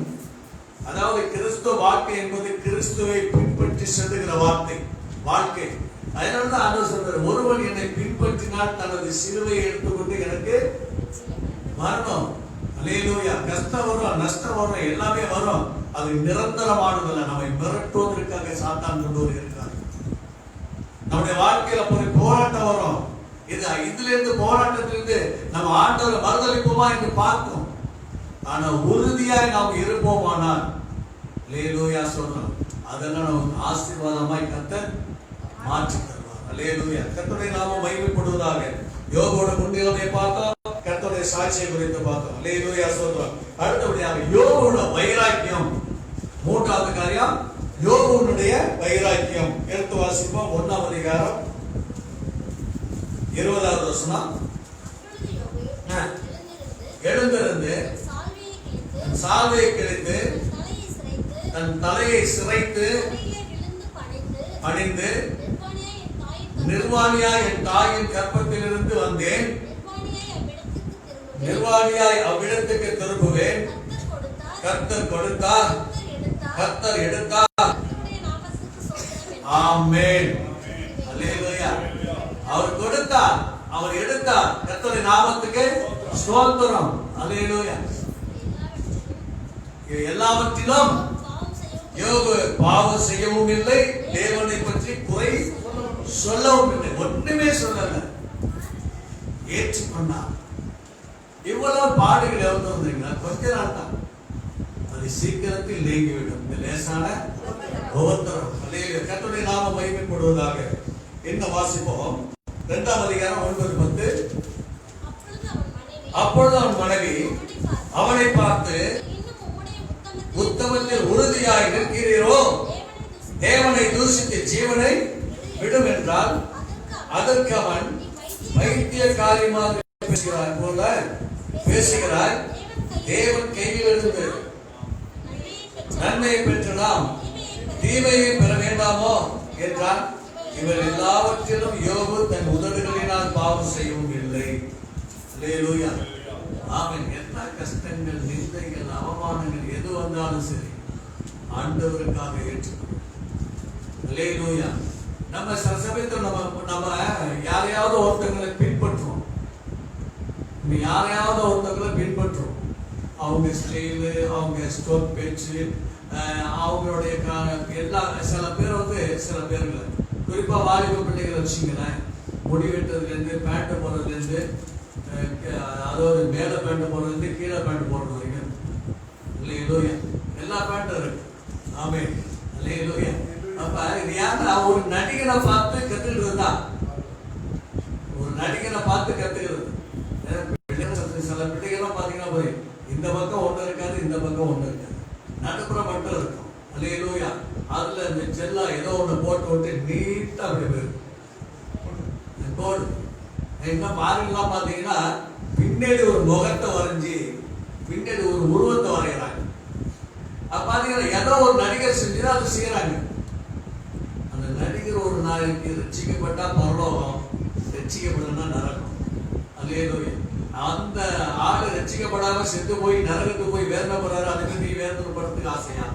அதாவது கிறிஸ்துவ வாழ்க்கை என்பது கிறிஸ்துவை பின்பற்றி செல்லுகிற வாழ்க்கை. அதனால்தான் ஆண்டவர் சொல்றார், ஒருவன் என்னை பின்பற்றினால் தனது சிலுவையை எடுத்துக்கொண்டு எனக்கு மரணம். அல்லேலூயா. கஷ்டம் வரும், நஷ்டம் வரும், எல்லாமே வரும். அது நிரந்தரமானதில்லை. நம்மை மிரட்டுவதற்காக சாத்தான் கொண்டு வருகிறார். நம்முடைய வாழ்க்கையில ஒரு போராட்டம் வரும். இதுல இருந்து போராட்டத்திலிருந்து நம்ம ஆண்டவரை மறுதளிப்போமா என்று பார்க்கும். ஆனா உறுதியாய் நாம் இருப்போமானால் அல்லேலூயா சொல்றோம், அதெல்லாம் நமக்கு ஆசீர்வாதமாய் கர்த்தர் மாற்றி தருவார். அல்லேலூயா. கர்த்தருடைய நாமம் மகிமைப்படுவதாக. யோபோட முன்னிலைமை பார்த்தோம், கர்த்தருடைய சாட்சியை குறித்து பார்த்தோம். அல்லேலூயா சொல்றோம். அடுத்தபடியாக யோபோட வைராக்கியம். மூன்றாவது காரியம் யோபுடைய வைராக்கியம். எடுத்து வாசிப்போம். 1ஆம் அதிகாரம் 20வது வசனம். எழுந்திருந்து சால்வையை கிழித்து தன் தலையை சிரைத்து பணிந்து, நிர்வாணியாய் என் தாயின் கர்ப்பத்திலிருந்து வந்தேன், நிர்வாணியாய் அவ்விடத்துக்கு திரும்புவேன். கர்த்தர் கொடுத்தார், கர்த்தர் எடுத்தார். ஆமென். அல்லேலூயா. அவர் கொடுத்தார், அவர் எடுத்தார். கர்த்தருடைய நாமத்துக்கு ஸ்தோத்திரம். அல்லேலூயா. எல்லாவற்றிலும் யோபு பாவம் செய்யவும் இல்லை, தேவனை பற்றி குறை சொல்லவும் இல்லை. ஒண்ணுமே சொல்லல, ஏற்றுக்கொண்டார். இவ்வளவு பாடுகள் எவ்வளவு வந்தீங்கன்னா கொஞ்ச நாள் தான், அது சீக்கிரத்தில் நீங்கிவிடும். இந்த லேசான உபத்திரம். அல்லேலூயா. கர்த்தருடைய நாமம் மகிமைப்படுவதாக. என்ன வாசிப்போம்? 2ஆம் அதிகாரம் 9-10. அப்பொழுது அவன் மனைவி அவனை பார்த்து, உத்தமத்தில் உறுதியாய் நிற்கிறீரோ, தேவனை தூஷித்து ஜீவனை விடும் என்றால் அதற்கு அவன் பைத்தியக்காரியமாக பேசுகிறார் போல பேசுகிறார். தேவன் கையிலிருந்து நன்மையை பெற்று நாம் தீமையை பெற வேண்டாமோ என்றான். இவர் எல்லாவற்றிலும் யோபு தன் உதடுகளினால் பாவம் செய்யவும் இல்லை. அல்லேலூயா. ஆமென். என்ன கஷ்டங்கள், நிந்தைகள், அவமானங்கள் எது வந்தாலும் சரி ஆண்டவருக்காக ஏற்றுக்கொள்ளும். அல்லேலூயா. நம்ம சில சமயத்தில் நம்ம யாரையாவது ஒருத்தங்களை பின்பற்றுவோம். யாரையாவது ஒருத்தங்களை பின்பற்றுவோம். அவங்க ஸ்டைலு, அவங்க ஸ்டோக் பேச்சு, அவங்களுடைய எல்லா சில பேர் சில பேர்ல குறிப்பா வாலிப பிள்ளைகளை வச்சுங்களேன், முடி வெட்டுறதுலேருந்து பேண்ட் போடுறதுலேருந்து, அதாவது மேலே பேண்ட் போடுறதுலேருந்து கீழே பேண்ட் போடுறது வரைக்கும் இல்லையா எல்லா பேண்ட்டும் இருக்கு. ஆமென். அல்லேலூயா. அப்ப இது யாருன்னா ஒரு நடிகனை பார்த்து கத்துக்கிறது தான், ஒரு நடிகனை பார்த்து கத்துக்கிறது. சில பிள்ளைகள்லாம் பாத்தீங்கன்னா போய் இந்த பக்கம் ஒண்ணு இருக்காது, இந்த பக்கம் ஒண்ணு இருக்காது, நடுப்புற மட்டும் இருக்கும். அல்லேலூயா. அதுல இந்த செல்லா ஏதோ ஒண்ணு போட்டு விட்டு நீட்டா அப்படி போயிருக்கும். என்ன பாருங்கலாம் பாத்தீங்கன்னா பின்னாடி ஒரு முகத்தை வரைஞ்சி பின்னாடி ஒரு உருவத்தை வரைகிறாங்க. பாத்தீங்கன்னா ஏதோ ஒரு நடிகர் செஞ்சுதான் அதை செய்யறாங்க. அந்த நடிகர் ஒரு நாளைக்கு ரட்சிக்கப்பட்டா பரலோகம், ரட்சிக்கப்படனா நரகம். அல்லேலூயா. அந்த ஆளு ரட்சிக்கப்படாம செத்து போய் நரகத்துக்கு போய் வேதனை போறாரு, அதுக்கு நீ வேதனை படுறதுக்கு ஆசையா?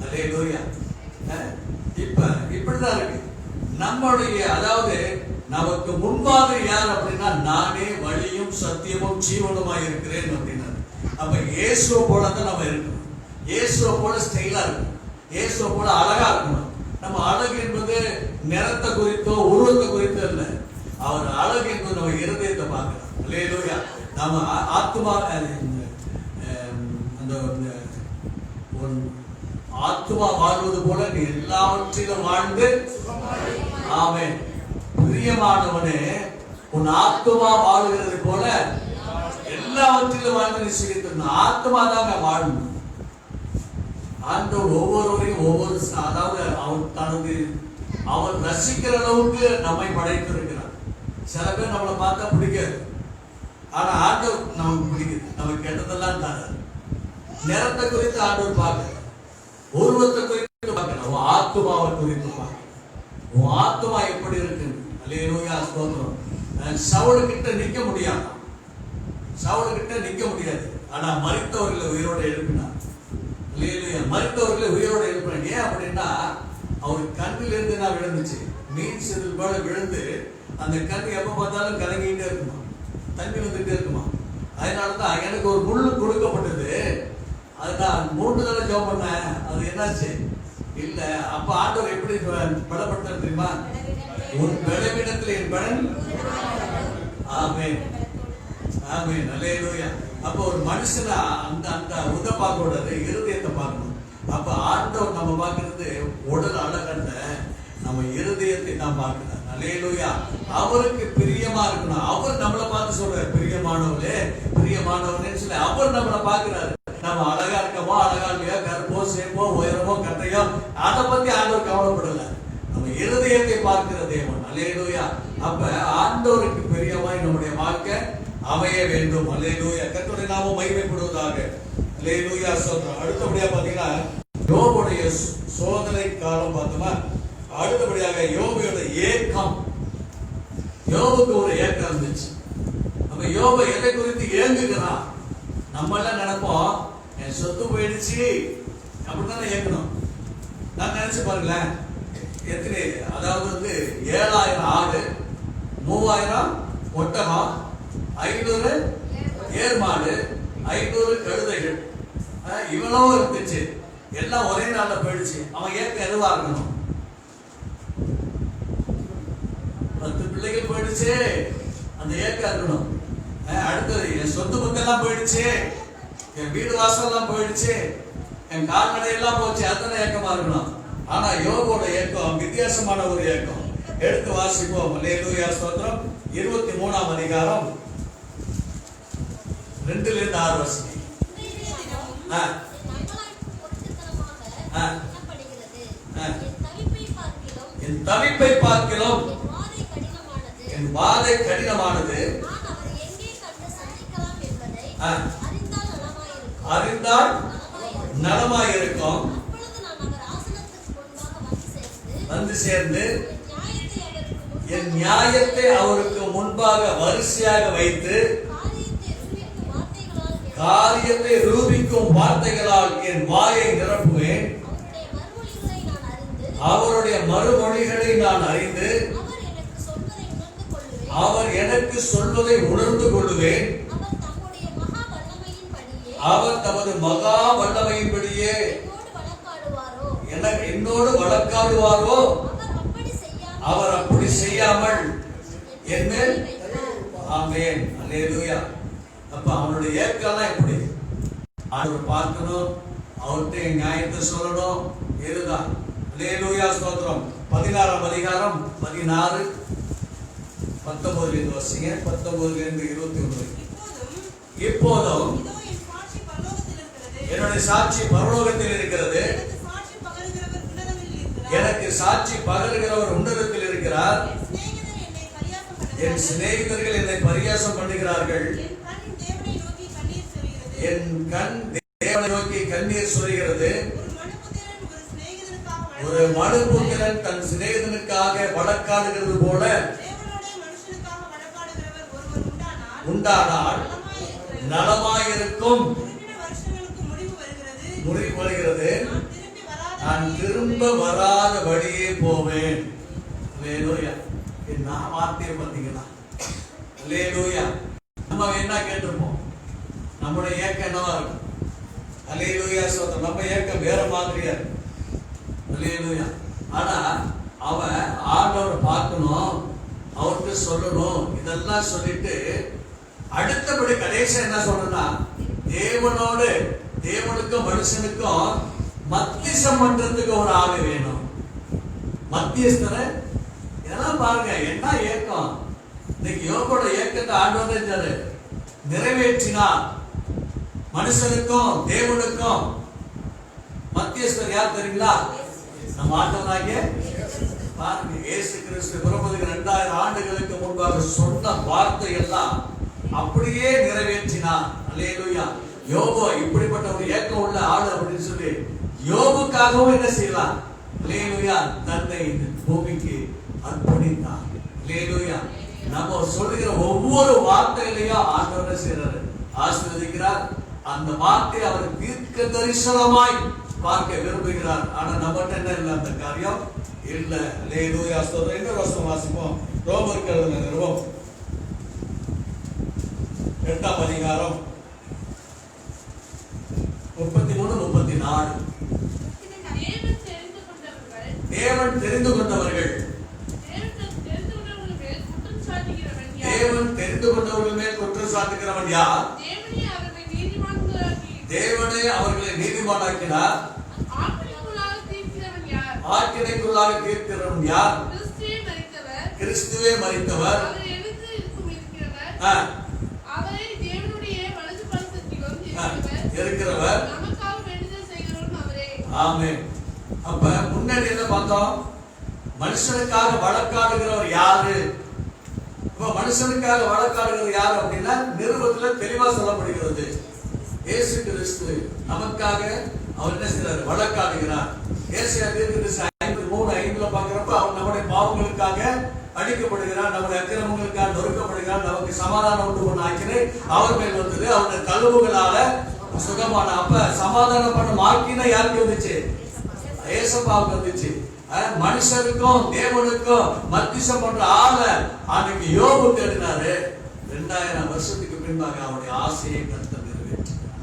அல்லேலூயா. இப்படிதான் இருக்கு நம்மளுடைய, அதாவது நமக்கு முன்மாதிரி யார் அப்படின்னா, நானே வழியும் சத்தியமும் ஜீவனுமாய் இருக்கிறேன் அப்படின்னா. அப்ப இயேசுவை போல தான் நம்ம இருக்கணும். இயேசுவை போல ஸ்டைலா இருக்கணும், இயேசுவை போல அழகா இருக்கணும், நம்ம அழகு என்பது நிறத்தை குறித்தோ உருவத்தை குறித்தோ இல்லை. அவர் அழகு என்பது நம்ம இருதயத்தை பார்க்கலாம். அல்லேலூயா. நம்ம ஆத்மா அந்த ஆத்மா வாழ்வது போல நீ எல்லாவற்றிலும் வாழ்ந்து ஆமென். பிரியமானவனே, உன் ஆத்மா வாழுகிறது போல எல்லாவற்றிலும் வாழ்ந்து நீ செய்யணும். ஆத்மா தாங்க வாழணும். ஆண்டவர் ஒவ்வொருவரையும் ஒவ்வொரு, அதாவது அவர் ரசிக்கிற அளவுக்கு நம்மை படைத்திருக்கிறார். சில பேர் நம்மளை பார்த்தா பிடிக்காது, ஆனா ஆண்டவர் நமக்கு பிடிக்குது. நமக்கு கெட்டதெல்லாம் தராது. நிறத்தை குறித்து ஆண்டவர் பார்க்க, உருவத்தை குறித்து பார்க்கணும், உன் ஆத்மாவை குறித்து பார்க்க. உன் ஆத்மா எப்படி இருக்கு? அல்லேலூயா, ஸ்தோத்திரம். சவுல் கிட்ட நிக்க முடியாது, சவுல் கிட்ட நிக்க முடியாது. ஆனா மரித்தவர்களை உயிரோட எழுப்பினார். அல்லேலூயா. மரித்தவர்களை உயிரோட எழுப்பினார். ஏன் அப்படின்னா, அவர் கண்ணில் இருந்து நான் விழுந்துச்சு, மீன் சிறு போல விழுந்து அந்த கண் எப்ப பார்த்தாலும் கலங்கிட்டே இருக்குமா, தண்ணி வந்துட்டே இருக்குமா. அதனாலதான் எனக்கு ஒரு முள்ளு கொடுக்கப்பட்டது. அது நான் 3 தடவை ஜெபம் பண்ணேன். அது என்னாச்சு இல்ல. அப்ப ஆண்டவர் எப்படி பலப்படுத்த தெரியுமா? உன் பலவீனத்தில் என் பலன். ஆமென், ஆமென், அல்லேலூயா. அப்ப ஒரு மனுஷனா அந்த அந்த உத பார்க்க கூடாது, இருதயத்தை பார்க்கணும். அப்ப ஆண்டவர் நம்ம பார்க்கிறது உடல் அழகல்ல, நம்ம இருதயத்தை நாம் பார்க்கிறார். அல்லேலூயா. அவருக்கு பிரியமா இருக்கணும். அவர் நம்மளை பார்த்து சொல்றாரு, பிரியமானவளே, பிரியமானவனே சொல்லி அவர் நம்மளை பார்க்கிறாரு. நம்ம அழகா இருக்கமோ அழகா இல்லையோ, கருப்போ சேப்போ உயரமோ கட்டையோ, அதை பத்தி ஆண்டவர் கவலைப்படல. நம்ம இருதயத்தை பார்க்கிற தேவன். அல்லேலூயா. அப்ப ஆண்டவருக்கு பிரியமாய் நம்முடைய வாழ்க்கை அமைய வேண்டும். அல்லேலூயா. கர்த்தருடைய நாமம் மகிமைப்படுவதாக. அல்லேலூயா. சொல்றோம். அடுத்தபடியா பாத்தீங்கன்னா, யோபுடைய சோதனை காலம் பார்த்தோமா. அடுத்தபடியாக யோபுடைய ஏக்கம். யோபுக்கு ஒரு ஏக்கம் இருந்துச்சு. அப்ப யோபு எதை குறித்து ஏங்குகிறான்? நம்ம எல்லாம் நினைப்போம், என் சொத்து போயிடுச்சு அப்படித்தானே ஏக்கணும். நான் நினைச்சு பாருங்களேன், எத்தனை, அதாவது 7000 ஆடு, 3000 ஒட்டகம், 500 ஏர்மாடு, 500 கழுதைகள், இவ்வளவு இருந்துச்சு. எல்லாம் ஒரே நாள்ல போயிடுச்சு. அவன் ஏக்கம் எதுவா இருக்கணும்? 10 பிள்ளைகள் போயிடுச்சு, அந்த ஏக்கம் இருக்கணும். அடுத்தது என் சொத்து பத்தெல்லாம் போயிடுச்சு, என் வீடு வாசல் எல்லாம் போயிடுச்சு, என் கால்நடை எல்லாம் போச்சு, அத்தனை ஏக்கமா இருக்கணும். ஆனா யோபோட ஏக்கம் வித்தியாசமான ஒரு ஏக்கம். எடுத்து வாசிப்போம். அல்லேலூயா, ஸ்தோத்திரம். 23ஆம் அதிகாரம் 2-6 வசனம். என் தவிப்பை பார்க்கிறோம், என் வாதை கடினமானது, அறிந்தால் நலமாயிருக்கும். வந்து சேர்ந்து என் நியாயத்தை அவருக்கு முன்பாக வரிசையாக வைத்து காரியத்தை ரூபிக்கும் வார்த்தைகளால் என் வாயை நிரப்புவேன். அவருடைய மறுமொழிகளை நான் அறிந்து அவர் எனக்கு சொல்வதை உணர்ந்து கொள்ளுவேன். அவர் தமது மகா வல்லமையின்படியே என்னோடு வழக்காடுவாரோ? அவர் அப்படி செய்யாமல் என்ன. ஆமென், அல்லேலூயா. அப்ப அவனுடைய ஏக்கம் எப்படி? அவர் பார்க்கணும், அவர்கிட்ட நியாயத்தை சொல்லணும், இதுதான். அல்லேலூயா, ஸ்தோத்திரம். 16ஆம் அதிகாரம் 16, 19 வசீங்க. 19 21. இப்போதும் என்னுடைய சாட்சி பரலோகத்தில் இருக்கிறது, எனக்கு சாட்சி பகருகிறவர் உன்னதத்தில் இருக்கிறார். என் சிநேகிதர்கள் என்னை பரியாசம் பண்ணுகிறார்கள். என் கண் தேவனை நோக்கி கண்ணீர் சொரிகிறது. ஒரு மனுபுத்திரன் தன் சிநேகிதனுக்காக வழக்காடுகிறது போல உண்டானால் நலமாயிருக்கும். முடிவு வருகிறது, நான் திரும்ப வராத வழியே போவேன். அல்லேலூயா. என்ன வார்த்தையை பார்த்தீங்கன்னா, அல்லேலூயா. நம்ம என்ன கேட்டிருப்போம்? நம்முடைய ஏக்கம் என்னவா இருக்கும்? அல்லேலூயா, ஸ்தோத்திரம். நம்ம ஏக்கம் வேற மாதிரியா இருக்கு. அல்லேலூயா. ஆனா அவன் ஆண்டவரை பார்க்கணும், அவர்கிட்ட சொல்லணும், இதெல்லாம் சொல்லிட்டு அடுத்தபடி கடைசி என்ன சொல்றா, தேவனுக்கும் மனுஷனுக்கும் மத்தியஸ்தம் பண்றதுக்கு ஒரு ஆளு வேணும். மத்தியஸ்தரை இதெல்லாம் பாருங்க, என்ன ஏக்கம். இன்னைக்கு யோபோட ஏக்கத்தை ஆண்டவர் நிறைவேற்றினார். மனுஷனுக்கும் தேவனுக்கும் மத்தியஸ்தர் யார் தெரியுங்களா? நம்ம ஆண்டவராகிய பாருங்க, இயேசு கிறிஸ்து பிறப்பதற்கு 2000 ஆண்டுகளுக்கு முன்பாக சொன்ன வார்த்தை எல்லாம் அப்படியே நிறைவேற்றினார். அல்லேலூயா. யோபு இப்படிப்பட்ட ஒரு ஏக்கம் உள்ள ஆளு அப்படின்னு சொல்லி யோபுக்காகவும் என்ன செய்யலாம்? அல்லேலூயா, தன்னை பூமிக்கு அர்ப்பணித்தார். அல்லேலூயா. நம்ம சொல்லுகிற ஒவ்வொரு வார்த்தையிலையும் ஆண்டவர் செய்யறாரு, ஆசீர்வதிக்கிறார். அந்த வார்த்தை அவர் தீர்க்க தரிசனமாய் பார்க்க விரும்புகிறார். ஆனா நம்மகிட்ட என்ன இல்லை, அந்த காரியம் இல்ல. அல்லேலூயா. ஸ்தோத்திரம். இன்னொரு வசனம் வாசிப்போம். ரோமருக்கு எழுதின நிருபம் 8ஆம் அதிகாரம் 33-34. தேவன் தெரிந்து கொண்டவர்கள் மேல் குற்றம் சாட்டுகிறவன் யார்? தேவனே அவர்களை நீதிமானாக்கினார். ஆக்கினைக்குள்ளாக தீர்க்கிறவன் யார்? கிறிஸ்துவே மரித்தவர். இருக்கிறவர். ஆமென். அப்ப முன்னாடி என்ன பார்த்தோம்? மனுஷனுக்காக வழக்காடுகிறவர் யாரு? இப்ப மனுஷனுக்காக வழக்காடுகிறது யாரு அப்படின்னா நிருபத்துல தெளிவா சொல்லப்படுகிறது. இயேசு கிறிஸ்து நமக்காக அவர் என்ன செய்றாரு? வழக்காடுகிறார். ஏசாயா தீர்க்கதரிசி 53:5 பார்க்கிறப்ப அவர் நம்முடைய பாவங்களுக்காக அடிக்கப்படுகிறார், நம்முடைய அக்கிரமங்களுக்காக நொறுக்கப்படுகிறார், நமக்கு சமாதானம் உண்டு பண்ண ஆக்கினை அவர் மேல் வந்தது, அவருடைய தழும்புகளால சுகமான. அப்ப சமாதானம் பண்ண ஆக்கினை யாருக்கு வந்துச்சு? ஏசப்பாவுக்கு வந்துச்சு. மனுஷருக்கும் தேவனுக்கும் மத்தியஸ்தம் பண்ற ஆள அன்னைக்கு யோபு தேடினாரு. 2000 வருஷத்துக்கு பின்பாக அவருடைய ஆசையை கர்த்தர் நிறைவேற்றினார்.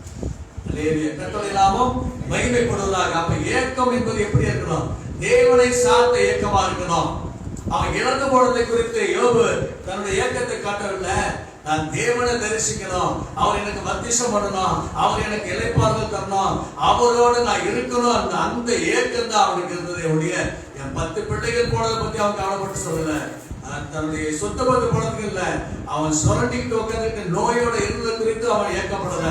அல்லேலூயா. கர்த்தருடைய நாமம் மகிமைப்படுவதாக. அப்ப ஏக்கம் என்பது எப்படி இருக்கணும்? தேவனை சார்ந்த ஏக்கமா இருக்கணும். அவன் இழந்து போனதை குறித்து யோபு தன்னுடைய ஏக்கத்தை காட்டவில்லை. நான் தேவனை தரிசிக்கணும், அவர் எனக்கு மத்தியஸ்தம் பண்ணணும், அவர் எனக்கு இளைப்பாறுதல் தரணும், அவரோடு நான் இருக்கணும். அந்த ஏக்கம் தான் அவனுக்கு இருந்தது. என் 10 பிள்ளைகள் போனதை பத்தி அவன் கவலைப்பட்டு சொல்லல, தன்னுடைய சொந்த பத்து போனதுக்கு இல்ல, அவன் சுரண்டிக்கிட்டு உட்கார்ந்து நோயோட இருந்தது குறித்து அவன் ஏக்கப்படல.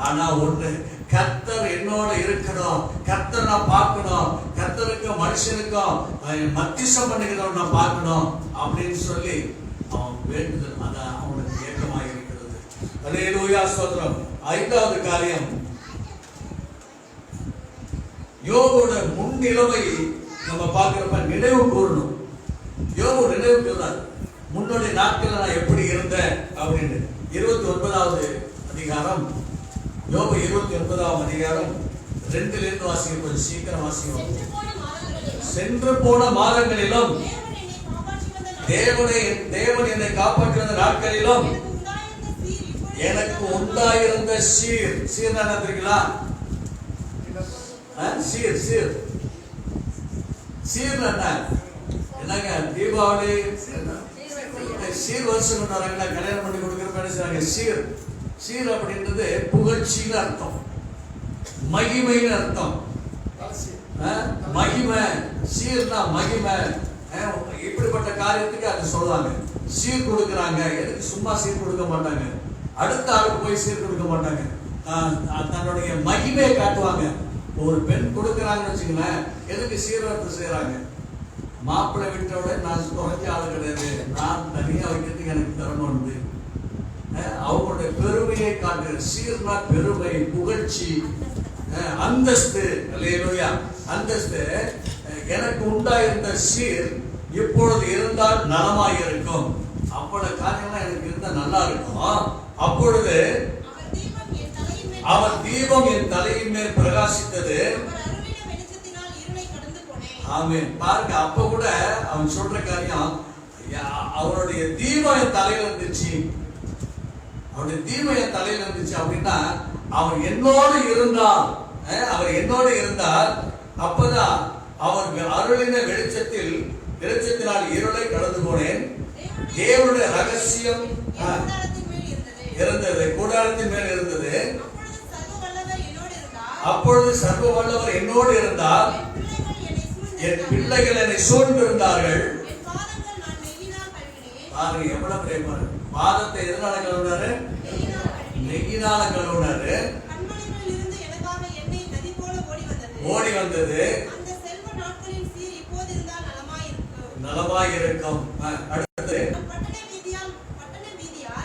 ஆனா ஒண்ணு, கர்த்தர் என்னோட இருக்கணும், கர்த்தர் நான் பார்க்கணும், கர்த்தருக்கும் மனுஷனுக்கும் மத்தியஸ்தம் பண்ணுகிறவன் நான் பார்க்கணும் அப்படின்னு சொல்லி அவன் வேண்டுதல். அதான் அவனுக்கு ஏக்கமாக இருக்கிறது. அல்லேலூயா. ஸ்தோத்திரம். 5வது காரியம், யோபோட முன்னிலைமை நம்ம பார்க்கிறப்ப நினைவு கூறணும். யோபு நினைவு கூறார், முன்னோடைய நாட்கள் நான் எப்படி இருந்தேன் அப்படின்னு. 29வது அதிகாரம், யோபு 29ஆம் அதிகாரம் 2 வாசிக்க, கொஞ்சம் சீக்கிரம் வாசிக்கும். சென்று போன மாதங்களிலும் தேவன் என்னை காப்பாற்றி வந்த நாட்களிலும் எனக்கு உண்டாயிருந்த சீர். சீர் என்ன தெரியுங்களா? சீர் சீர் சீர் என்னங்க? தீபாவளி சீர் வருஷம் கொண்டாடுறாங்களா? கல்யாணம் பண்ணி கொடுக்குற சீர். சீர் அப்படின்றது புகழ்ச்சின்னு அர்த்தம், மகிமைன்னு அர்த்தம். மகிமை, சீர்னா மகிமை. இப்படிப்பட்ட காரியத்துக்கு அது சொல்றாங்க. சீர் கொடுக்குறாங்க. எதுக்கு? சும்மா சீர் கொடுக்க மாட்டாங்க, அடுத்த ஆளுக்கு போய் சீர் கொடுக்க மாட்டாங்க, தன்னுடைய மகிமையை காட்டுவாங்க. ஒரு பெண் கொடுக்குறாங்கன்னு வச்சுங்களேன், எதுக்கு சீர்வரத்து செய்யறாங்க? மாப்பிள்ளை விட்டோட நான் குறைஞ்ச ஆளு கிடையாது, நான் தனியா வைக்கிறதுக்கு எனக்கு தரணும். அவங்களுடைய பெருமையை காட்டுற சீர்னா பெருமை, புகழ்ச்சி, அந்தஸ்து. அல்லேலூயா. அந்தஸ்து. எனக்கு உண்டாயிருந்த சீர் இப்பொழுது இருந்தால் நலமாய் இருக்கும். அப்போட காரியம்லாம் எனக்கு இருந்தா நல்லா இருக்கும். அப்பொழுது அவர் தீபம் என் தலையின் மேல் பிரகாசித்தது. ஆமென். பாருங்க, அப்ப கூட அவன் சொல்ற காரியம், அவருடைய தீபம் என் தலையில இருந்துச்சு. அவருடைய தீபம் என் தலையில இருந்துச்சு அப்படின்னா அவர் என்னோடு இருந்தார். அவர் என்னோடு இருந்தார். அப்பதான் அவர் அருளின வெளிச்சத்தினால் இருளை கடந்து போனேன். தேவனுடைய ரகசியம் இருந்தது, கூடாரத்தின் மேல் இருந்தது. அப்பொழுது சர்வ வல்லவர் என்னோடு இருந்தார். என் பிள்ளைகள் என்னை சூழ்ந்திருந்தார்கள். பாருங்க எவ்வளவு பிரேமாரு. பாதத்தை எதனால கழுவினாரு? நெய்யினால கழுவினாரு. ஓடி வந்தது. நலமாய் இருக்கும். அடுத்தது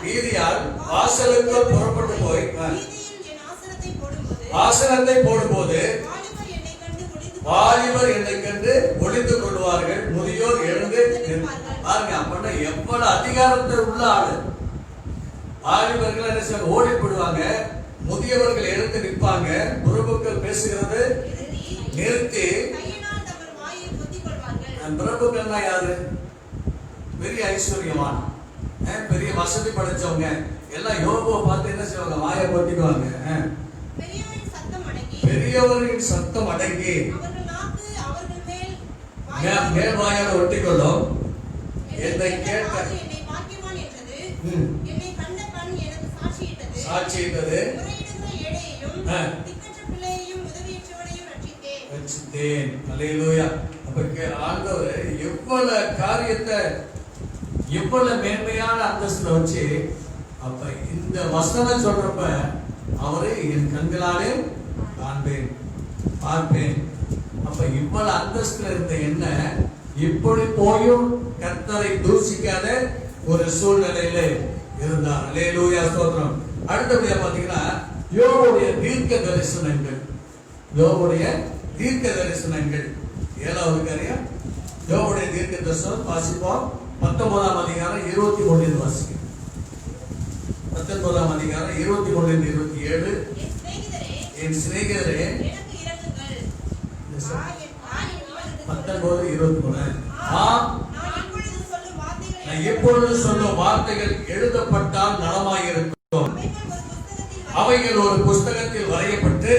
வீதியால் வாசலுக்கு புறப்பட்டு போய் ஆசனத்தை போடும்போது வாலிபர் என்னை கண்டு ஒளிந்து கொள்வார்கள், முதியோர் எழுந்து பாருங்க. அப்படின்னா எவ்வளவு அதிகாரத்தை உள்ள ஆளு. வாலிபர்கள் என்ன செய்வாங்க? ஓடி போடுவாங்க. முதியவர்கள் எழுந்து நிற்பாங்க. பிரபுக்கள் பேசுகிறது நிறுத்தி. பிரபுக்கள்னா யாரு? பெரிய ஐஸ்வர்யவான், பெரிய வசதி படைச்சவங்க எல்லாம் யோபுவை பார்த்து என்ன செய்வாங்க? வாயை பொத்திக்குவாங்க. பெரியவரின் சத்தம் அடங்கி மேல் வாயால ஒட்டிக்கொள்ளும். என்னை கேட்ட சாட்சியிட்டது. அல்லேலூயா. ஆண்டவர் எவ்வளவு காரியத்தை எவ்வளவு மேன்மையான அந்தஸ்துல வச்சு, அப்ப இந்த வசனம் சொல்றப்ப அவரு என் கண்களாலே காண்பேன் பார்ப்பேன். அப்ப இவ்வளவு அந்தஸ்துல இருந்த என்ன இப்படி போயும் கர்த்தரை தூசிக்காத ஒரு சூழ்நிலையில இருந்தார். அல்லேலூயா, ஸ்தோத்திரம். அடுத்தபடியா பாத்தீங்கன்னா யோபுடைய தீர்க்க தரிசனங்கள். யோபுடைய தீர்க்க தரிசனங்கள் 7வது காரியம். யோபுடைய தீர்க்க தரிசனம் வாசிப்போம். 19ஆம் அதிகாரம் 23 வாசிக்கும். 19ஆம் அதிகாரம் 23 27. என் சிநேகிதரே 19:23 நான் எப்பொழுது சொல்லும் வார்த்தைகள் எழுதப்பட்டால் நலமாயிருக்கும். அவைகள் ஒரு புஸ்தகத்தில் வரையப்பட்டு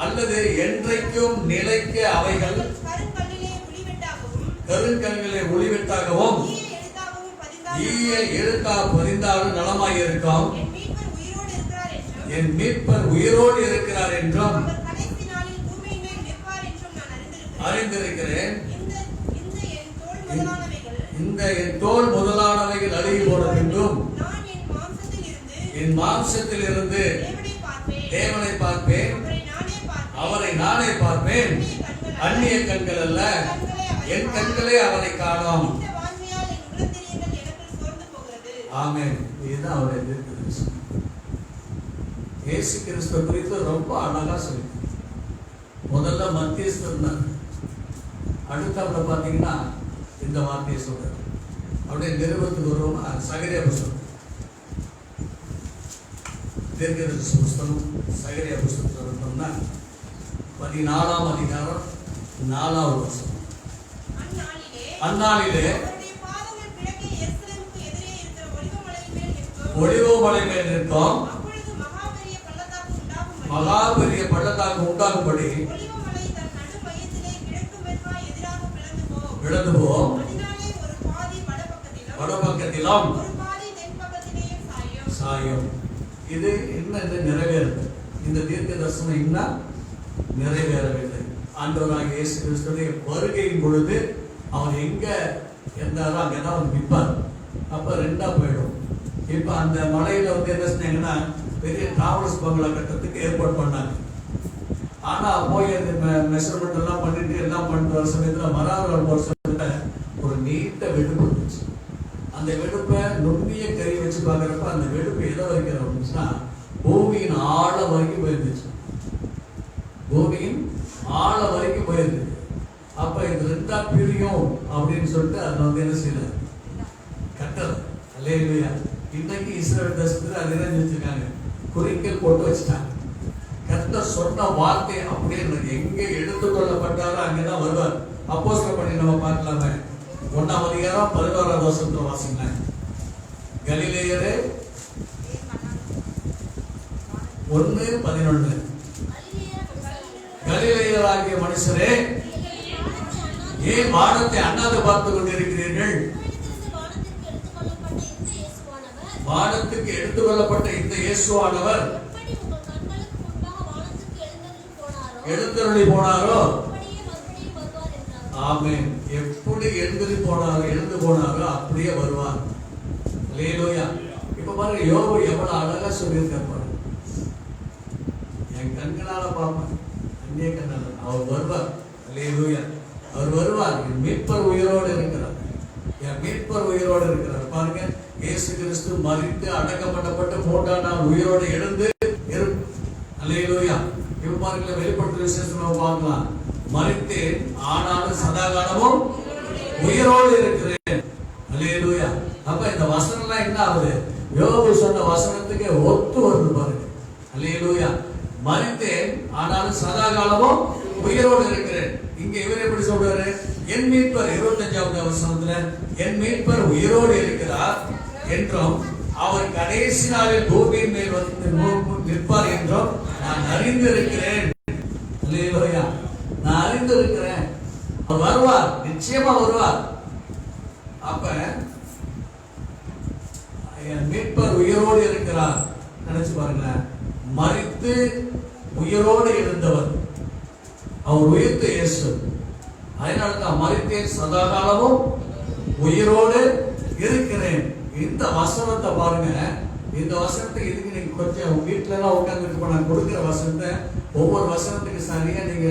அல்லது என்றைக்கும் நிலைக்க அவைகள் கருங்கல்களை ஒளிவெட்டாகவும் ஈய எழுத்தாக பதிந்தாலும் நலமாயிருக்கும். என் மீட்பர் உயிரோடு இருக்கிறார் என்றும் அறிந்திருக்கிறேன். இந்த என் தோல் முதலானவைகள் அழுகி போன பின்னும் என் மாம்சத்தில் இருந்து தேவனை பார்ப்பேன், அவரை நானே பார்ப்பேன். அந்நிய கண்கள் அல்ல, என் கண்களே அவரை காணோம். ஆமென். இதுதான் அவருடைய தீர்க்கதரிசனம். இயேசு கிறிஸ்து குறித்து ரொம்ப அழகா சொல்லி, முதல்ல மத்தியஸ்தர், அடுத்தவரை பாத்தீங்கன்னா இந்த வார்த்தையை சொல்றாரு. அப்படியே நிருபத்துக்கு வருவோமா? சகரியா புஸ்தகம், தீர்க்கதரிசி புஸ்தகம் சகரியா புஸ்தகத்தை எடுத்தோம்னா 14ஆம் அதிகாரம் 4வது வசனம். அந்நாளிலே ஒலிவமலை மேல் நிற்கும், மகா பெரிய பள்ளத்தாக்கு உண்டாகும்படி விழுந்து போம். வடபக்கத்திலும் சாயும். இது இன்னும் நிறைவேறது. இந்த தீர்க்க தரிசனம் இன்னும் நிறைவேறவில்லை. ஆண்டவராகிய இயேசு கிறிஸ்துவின் வருகையின் பொழுது அவன் எங்க இருந்தாரோ அங்கதான் அவன் நிற்பார். அப்ப ரெண்டா போயிடும். இப்ப அந்த மலையில என்ன சொன்னாங்கன்னா பெரிய டிராவல்ஸ் பங்களா கட்டத்துக்கு ஏற்பாடு பண்ணாங்க. ஆனா போய் மெஷர்மெண்ட் எல்லாம் பண்ணிட்டு எல்லாம் பண்ணிட்டு வர சமயத்துல மராவரம் போற சமயத்துல ஒரு நீட்ட வெடுப்பு இருந்துச்சு. அந்த வெடுப்பை நுண்ணிய கறி வச்சு பாக்குறப்ப அந்த வெடுப்பு எதை வரைக்கும் இருந்துச்சுன்னா பூமியின் ஆழம் வரைக்கும் போயிருந்துச்சு. பூமியின் ஆழம் வரைக்கும் போயிருந்துச்சு. அப்ப இது ரெண்டா பிரியும் அப்படின்னு சொல்லிட்டு அதுல என்ன செய்யல கட்டல. அல்லேலூயா. இன்னைக்கு இஸ்ரவேல் தேசத்துல அது என்ன வச்சிருக்காங்க, குறிக்கல் போட்டு வச்சுட்டாங்க. கர்த்தர் சொன்ன வார்த்தை அப்படியே எங்க எடுத்துக்கொள்ளப்பட்டாரோ அங்கதான் வருவார். அப்போஸ்தலர் பணி நம்ம பார்க்கலாமே. 1ஆம் அதிகாரம் 11வது வசனத்தை வாசிங்க. கலிலேயரே 1:11. கலிலேயராகிய மனுஷரே, ஏன் வானத்தை அண்ணாந்து பார்த்து கொண்டிருக்கிறீர்கள்? வானத்துக்கு எடுத்துக் கொள்ளப்பட்ட இந்த இயேசுவானவர் எழுந்தருளி போனாரோ, ஆமென், எப்படி எழுந்து போனாரோ அப்படியே வருவார். அல்லேலூயா. இப்ப பாருங்க, யோபு எவ்வளவு அழகா சொல்லியிருக்கார் பாருங்க. என் கண்களால பார்ப்பேன், அந்நிய கண்ணால அவர் வருவார். அல்லேலூயா. அவர் வருவார். என் மீட்பர் உயிரோடு இருக்கிறார். என் மீட்பர் உயிரோடு இருக்கிறார். பாருங்க, இயேசு கிறிஸ்து மரித்து அடக்கம் பண்ணப்பட்டு 3ஆம் நாள் உயிரோடு எழுந்து அல்லேலூயா. இப்ப பாருங்க, வெளிப்படுத்துற விசேஷம் பார்க்கலாம். மரித்தேன், ஆனாலும் சதாகாலமும் உயிரோடு இருக்கிறேன். அல்லேலூயா. அப்ப இந்த வசனம் எல்லாம் என்ன ஆகுது? யோபு சொன்ன வசனத்துக்கு ஒத்து வருது பாருங்க. அல்லேலூயா. மரித்தேன், ஆனாலும் சதாகாலமும் உயிரோடு இருக்கிறேன். இங்க இவர் எப்படி சொல்றாரு? என் மீட்பர் 25வது வசனத்துல என் மீட்பர் உயிரோடு இருக்கிறார் என்றும் அவர் கடைசி நாளில் பூமியின் மேல் வந்து நிற்பார் என்றும் நான் அறிந்திருக்கிறேன். அல்லேலூயா. நான் அறிந்திருக்கிறேன். அவர் வருவார், நிச்சயமா வருவார். அப்ப என் மீட்பர் உயிரோடு இருக்கிறார். நினைச்சு பாருங்க, மரித்து உயிரோடு இருந்தவர், அவர் உயிர்த்த இயேசு. அதனால்தான் மரித்தேன், சதாகாலமும் உயிரோடு இருக்கிறேன். இந்த வசனத்தை பாருங்க. இந்த வசனத்தை இதுக்கு நீங்க கொஞ்சம் வீட்டுல எல்லாம் உட்கார்ந்துட்டு நான் கொடுக்கிற வசனத்தை ஒவ்வொரு வசனத்துக்கு சரியா நீங்க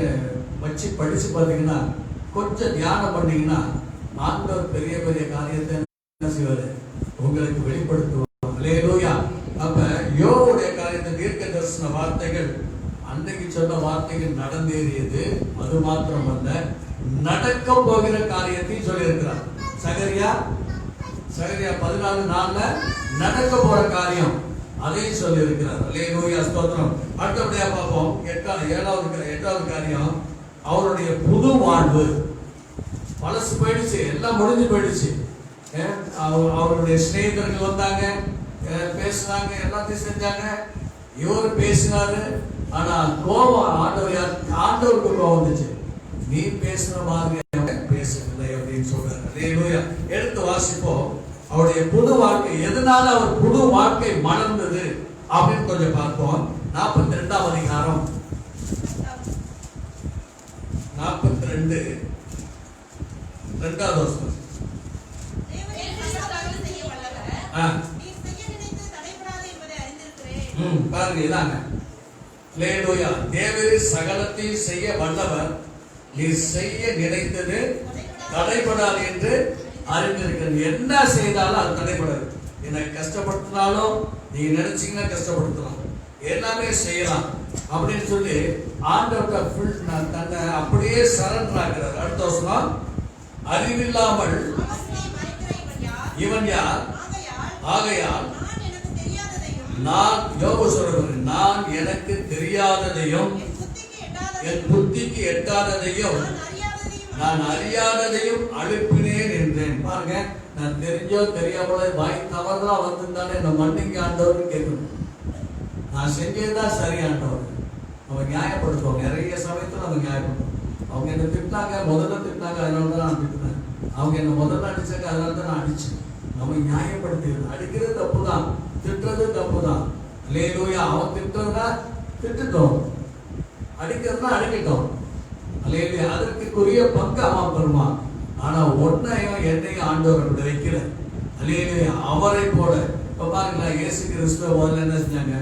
வச்சு படிச்சு பார்த்தீங்கன்னா, கொஞ்சம் தியானம் பண்ணீங்கன்னா, ஆண்டவர் பெரிய பெரிய காரியத்தை என்ன செய்வாரு? உங்களுக்கு வெளிப்படுத்துவார். அல்லேலூயா. அப்ப யோபுடைய காரியத்தை தீர்க்க தரிசன வார்த்தைகள் அன்றைக்கு சொன்ன வார்த்தைகள் நடந்தேறியது. அது மாத்திரமல்ல, நடக்க போகிற காரியத்தையும் சொல்லி இருக்கிறார். சகரியா 14:4 நடக்க போற காரியம் அதையும் சொல்லி இருக்கிறார். அல்லேலூயா, ஸ்தோத்திரம். அடுத்தபடியா பார்ப்போம். 8வது காரியம், அவருடைய புது வாழ்வு. பழசு போயிடுச்சு, எல்லாம் முடிஞ்சு போயிடுச்சு. அவருடைய சிநேகிதர்கள் வந்தாங்க, பேசினாங்க, எல்லாத்தையும் செஞ்சாங்க. இவர் பேசினாரு. ஆனா கோபம் ஆண்டவருக்கு கோபம் வந்துச்சு. நீ பேசுற மாதிரி பேசவில்லை அப்படின்னு சொல்றாரு. அல்லேலூயா. எடுத்து வாசிப்போம். அவருடைய புது வாழ்க்கை, எதனால அவர் புது வாழ்க்கை மலர்ந்தது அப்படின்னு கொஞ்சம் பார்ப்போம். 42ஆம் அதிகாரம் 42 2வது வசனம். பாருங்க, இதாங்க. அல்லேலூயா. தேவரே சகலத்தையும் செய்ய வல்லவர், நீ செய்ய நினைத்தது தடைபடாது என்று அறிந்திருக்கிறது. என்ன செய்தாலும் அது தடைபடாது. என்னை கஷ்டப்படுத்தினாலும் நீங்க நினைச்சீங்கன்னா கஷ்டப்படுத்தலாம், எல்லாமே செய்யலாம் அப்படின்னு சொல்லி ஆண்டவர்கிட்ட தன்னை அப்படியே சரண்டர் ஆகிறார். அடுத்த வசனம், அறிவில்லாமல் இவன் யார்? ஆகையால் நான், யோபு சொல்றேன், நான் எனக்கு தெரியாததையும் என் புத்திக்கு எட்டாததையும் நான் அறியாததையும் அழுப்பினேன் என்றேன். பாருங்க, நான் தெரிஞ்சோ தெரியாமல வாய் தவறுதலா வந்திருந்தாலே இந்த மன்னிக்கு ஆண்டவர் கேட்கணும். நான் செஞ்சதுதான் சரி ஆண்டவர். அவங்க நியாயப்படுத்துவோம். நிறைய சமயத்துல நம்ம நியாயப்படுத்துவோம். அவங்க என்ன திட்டினாங்க, முதல்ல திட்டினாங்க, அதனாலதான் நான் திட்டினேன். அவங்க என்ன முதல்ல அடிச்சாங்க, அதனாலதான் நான் அடிச்சேன். நம்ம நியாயப்படுத்திடுது. அடிக்கிறது தப்புதான், திட்டுறது தப்புதான். அல்லேலூயா. அவன் திட்டுறதுனா திட்டுட்டோம், அடிக்கிறதுனா அடிக்கட்டும். அல்லேலூயா. அதற்குரிய பங்கு அவன் பெறுவான். ஆனா ஒன்னையும் என்னையும் ஆண்டவர் வைக்கல. அல்லேலூயா. அவரை போல இப்ப பாருங்களா, இயேசு கிறிஸ்துவ முதல்ல என்ன செஞ்சாங்க?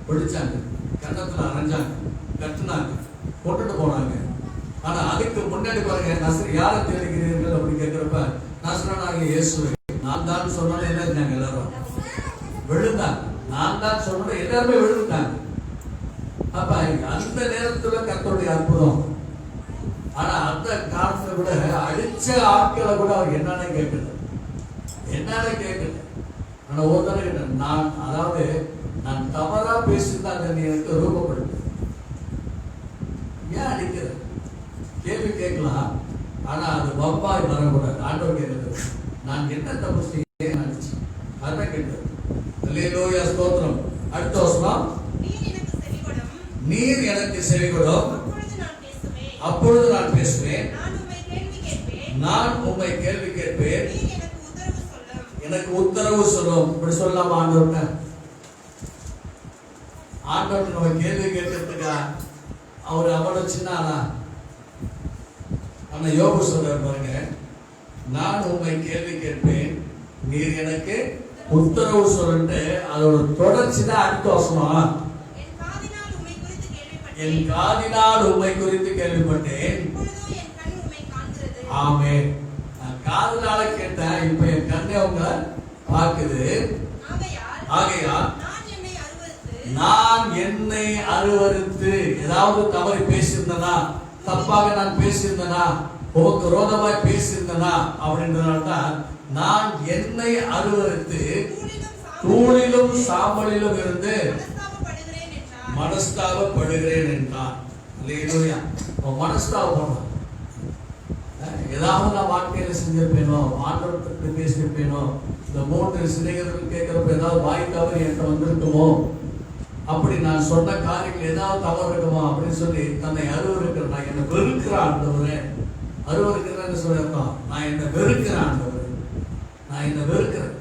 பிடிச்சாங்க, கன்னத்துல அரைஞ்சாங்க, கட்டுனாங்க, கொண்டுட்டு போனாங்க. ஆனா அதுக்கு முன்னாடி பாருங்க, நசர் யாரை தேடுகிறீர்கள் அப்படின்னு கேட்கிறப்ப, நசரனாகிய இயேசுவை நான் தான் சொன்னாலும் என்ன செஞ்சாங்க? எல்லாரும் விழுந்தாங்க. நான் தான் சொன்ன எல்லாருமே விழுந்தாங்க. அப்ப அந்த நேரத்துல கர்த்தருடைய அற்புதம். ஆனா அந்த காலத்துல கூட அடிச்ச ஆட்களை கூட அவர் என்னன்னு கேட்கல, என்னன்னு கேட்கல. ஆனா ஒரு தடவை கேட்டேன், நான் அதாவது நான் தவறா பேசியிருந்தாங்க, நீ எனக்கு ரூபப்படுத்த ஏன் அடிக்கிற கேள்வி கேட்கலாம். ஆனா அது வம்பாய் வரக்கூடாது. ஆண்டவர் கேட்கறது, நான் என்ன தப்பு செய்ய அடிச்சு அதான் கேட்டது. அல்லேலூயா, ஸ்தோத்திரம். அடுத்த வசனம், நீர் எனக்கு செவிகொடும், அப்பொழுது நான் பேசுவேன், நான் உம்மை கேள்வி கேட்பேன், நீர் எனக்கு உத்தரவு சொல்லும். எனக்கு உத்தரவு சொல்லும். இப்படி சொல்லலாமா ஆண்டவர்கிட்ட? ஆண்டவர்கிட்ட நம்ம கேள்வி கேட்கறதுக்கா அவர் அவ்வளவு சின்ன ஆளா? ஆனா யோபு சொல்றாரு பாருங்க, நான் உம்மை கேள்வி கேட்பேன், நீர் எனக்கு உத்தரவு சொல்லிட்டு அதோட தொடர்ச்சி தான் அடுத்த வசனம். என் காதினால் உம்மை குறித்து கேள்விப்பட்டேன், ஆமே. நான் காதுனால கேட்டேன், இப்ப என் கண்ணை உங்களை பார்க்குது. ஆகையால் நான் என்னை அருவருத்து ஏதாவது தவறு பேசியிருந்தனா, தப்பாக நான் பேசியிருந்தனா, உமக்கு விரோதமாய் பேசியிருந்தனா அப்படின்றதுனால தான் நான் என்னை அருவருத்து தூளிலும் சாம்பலிலும் இருந்து மனஸ்தாபப்படுகிறேன் என்றான். அல்லேலூயா. மனஸ்தாபம் ஏதாவது நான் வாழ்க்கையில செஞ்சிருப்பேனோ, ஆண்டவர்கிட்ட பேசியிருப்பேனோ, இந்த 3 சிலைகள் கேட்கிறப்ப ஏதாவது வாய் தவறு என்கிட்ட வந்திருக்குமோ, அப்படி நான் சொன்ன காரியங்கள் ஏதாவது தவறு இருக்குமா அப்படின்னு சொல்லி தன்னை அருவருக்கிறேன். நான் என்னை வெறுக்கிறேன் ஆண்டவரே. அருவருக்கிறேன்னு சொல்லியிருக்கோம். நான் என்னை வெறுக்கிறேன் ஆண்டவரே, நான் என்னை வெறுக்கிறேன்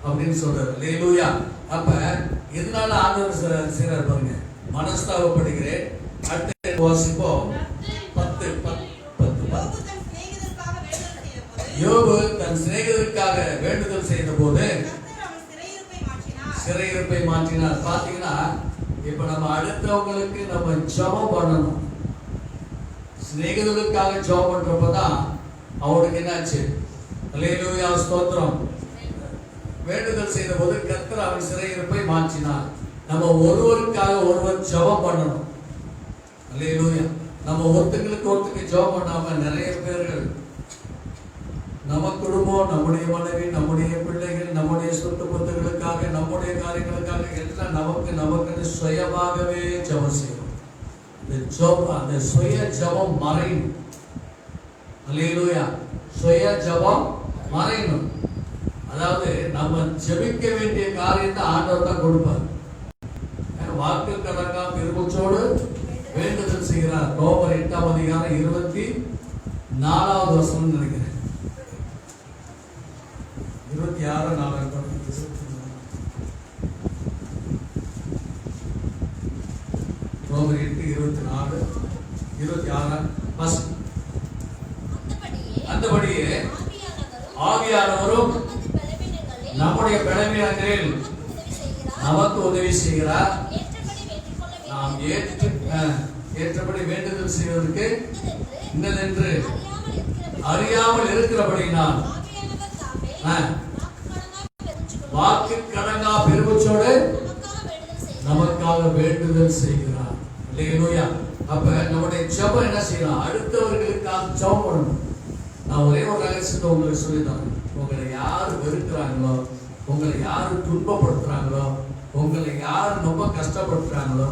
அப்படின்னு சொல்றாரு. அல்லேலூயா. அப்ப இதனால ஆண்டவர் செய்றார் பாருங்க, மனஸ்தாபப்படுகிறேன். அடுத்து வாசிப்போம் 10. யோபு தன் சிநேகிதருக்காக வேண்டுதல் செய்த போது சிறையிருப்பை மாற்றினார். பாத்தீங்கன்னா இப்ப நம்ம அடுத்தவங்களுக்கு நம்ம ஜெபம் பண்ணணும். சிநேகிதர்களுக்காக ஜெபம் பண்றப்பதான் அவனுக்கு என்னாச்சு? அல்லேலூயா, ஸ்தோத்திரம். வேண்டுதல் செய்த போது கர்த்தர் அவன் சிறையிருப்பை மாற்றினார். நம்ம ஒருவருக்காக ஒருவர் ஜெபம் பண்ணணும். அல்லேலூயா. நம்ம ஒருத்தங்களுக்கு ஜெபம் பண்ணாம நிறைய பேர்கள் நம்ம குடும்பம், நம்முடைய மனைவி, நம்முடைய பிள்ளைகள், நம்முடைய சொத்து பத்துகளுக்காக, நம்முடைய காரியங்களுக்காக எல்லாம் நமக்கு சுயமாகவே ஜெபம் செய்யணும். அந்த சுய ஜெபம் மறையணும். அல்லேலூயா. சுய ஜெபம் மறையணும். அதாவது நம்ம ஜெபிக்க வேண்டிய காரியத்தை ஆண்டவர் தான் கொடுப்பார். வாக்கு கடக்கா பெருமூச்சோடு வேண்டுதல் செய்கிறார். ரோமர் 8ஆம் அதிகாரம் 24வது வசனம் நினைக்கிறேன். 26 ரோமர் 8:24 26 அந்தபடியே ஆவியானவரும் நம்முடைய பலவீனங்களில் நமக்கு உதவி செய்கிறார். நாம் ஏற்றபடி வேண்டுதல் செய்வதற்கு இன்னதென்று அறியாமல் இருக்கிறபடினால் வாக்கு கடங்கா பெருமூச்சோடு நமக்காக வேண்டுதல் செய்கிறார். அல்லேலூயா. அப்ப நம்முடைய ஜெபம் என்ன செய்யலாம்? அடுத்தவர்களுக்காக ஜெபம் பண்ணணும். நான் ஒரே ஒரு ரகசியத்தை உங்களுக்கு சொல்லித்தரேன். உங்களை யாரு வெறுக்கிறாங்களோ, உங்களை யாரு துன்பப்படுத்துறாங்களோ, உங்களை யாரு ரொம்ப கஷ்டப்படுத்துறாங்களோ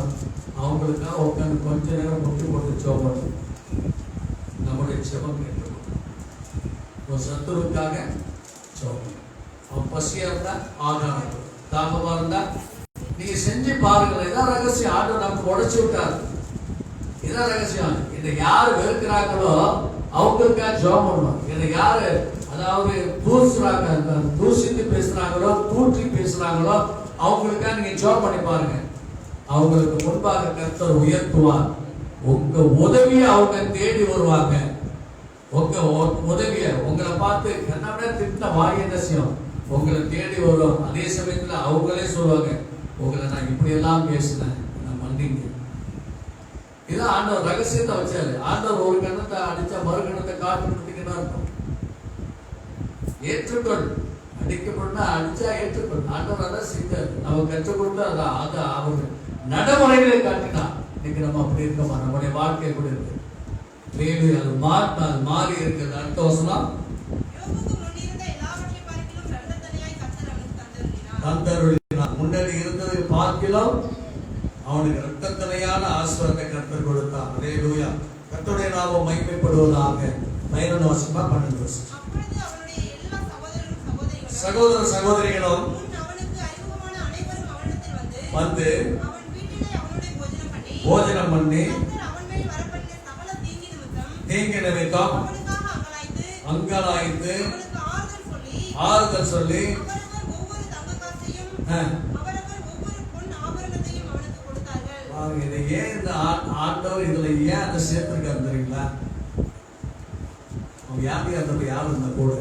அவங்களுக்காக உட்காந்து கொஞ்ச நேரம் முட்டி போட்டு ஜெபம் பண்ணணும். நம்முடைய ஜெபம் கேட்கணும். ஒரு சத்துருக்காக ஜெபம். அவன் பசியா இருந்தா ஆகாரம், தாகமா இருந்தா நீங்க செஞ்சு பாருங்கள். இதான் ரகசியம். ஆண்டவர் நமக்கு உடைச்சு விட்டார். இதான் ரகசியம். என்னை யாரு வெறுக்கிறாங்களோ அவங்களுக்காக ஜெபம் பண்ணணும். என்னை யாரு அதாவது தூசித்து பேசுறாங்களோ, தூற்றி பேசுறாங்களோ அவங்களுக்காக நீங்க ஜெபம் பண்ணி பாருங்க. அவங்களுக்கு முன்பாக கர்த்தர் உயர்த்துவார். உங்க உதவியை அவங்க தேடி வருவாங்க. உங்க உதவிய உங்களை பார்த்து கண்ணாட திட்ட வாய் என்ன செய்யும்? உங்களை தேடி வரும். அதே சமயத்துல அவங்களே சொல்லுவாங்க, உங்களை நான் இப்படி எல்லாம் பேசினேன், நான் மன்னிங்க. இதான் ஆண்டவர் ரகசியத்தை வச்சாரு. ஆண்டவர் ஒரு கண்ணத்தை அடிச்சா மறு கண்ணத்தை காட்டுறதுக்குன்னா இருக்கும். ஏற்றுக்கொள். அடிக்கப்படனா அடிச்சா ஏற்றுக்கொள். ஆண்டவர் அதான் செய்தார். நம்ம கற்றுக் கொடுத்து அதை அவர் நடைமுறைகளை காட்டினா இன்னைக்கு நம்ம அப்படி இருக்கோமா? நம்முடைய வாழ்க்கை எப்படி இருக்கு? அது மாறி இருக்கிறது. அடுத்த வசனம், முன்னாடி இருந்ததை பார்க்கலாம் அவனுக்கு இரத்தத்தனையான ஆசீர்வாதத்தை கர்த்தர் கொடுத்தார். அல்லேலூயா. கர்த்தருடைய நாமம் மகிமைப்படுவதாக. 11 வருஷமா 12 வருஷம் சகோதர சகோதரிகளும் வந்து போஜனம் பண்ணி நீங்க நிமித்தம் அவனுக்காக அங்கலாய்த்து அவனுக்கு ஆறுதல் சொல்லி அவரவர் ஒவ்வொரு தங்கக்காசையும் அவரவர் ஒவ்வொரு பொன் ஆபரணத்தையும் அவனுக்கு கொடுத்தார்கள். பாருங்க, இதை ஏன் இந்த ஆண்டவர் இதுல ஏன் அதை சேர்த்திருக்காரு தெரியுங்களா? அவன் யாரையும் அந்த யாரும் இருந்தா கூட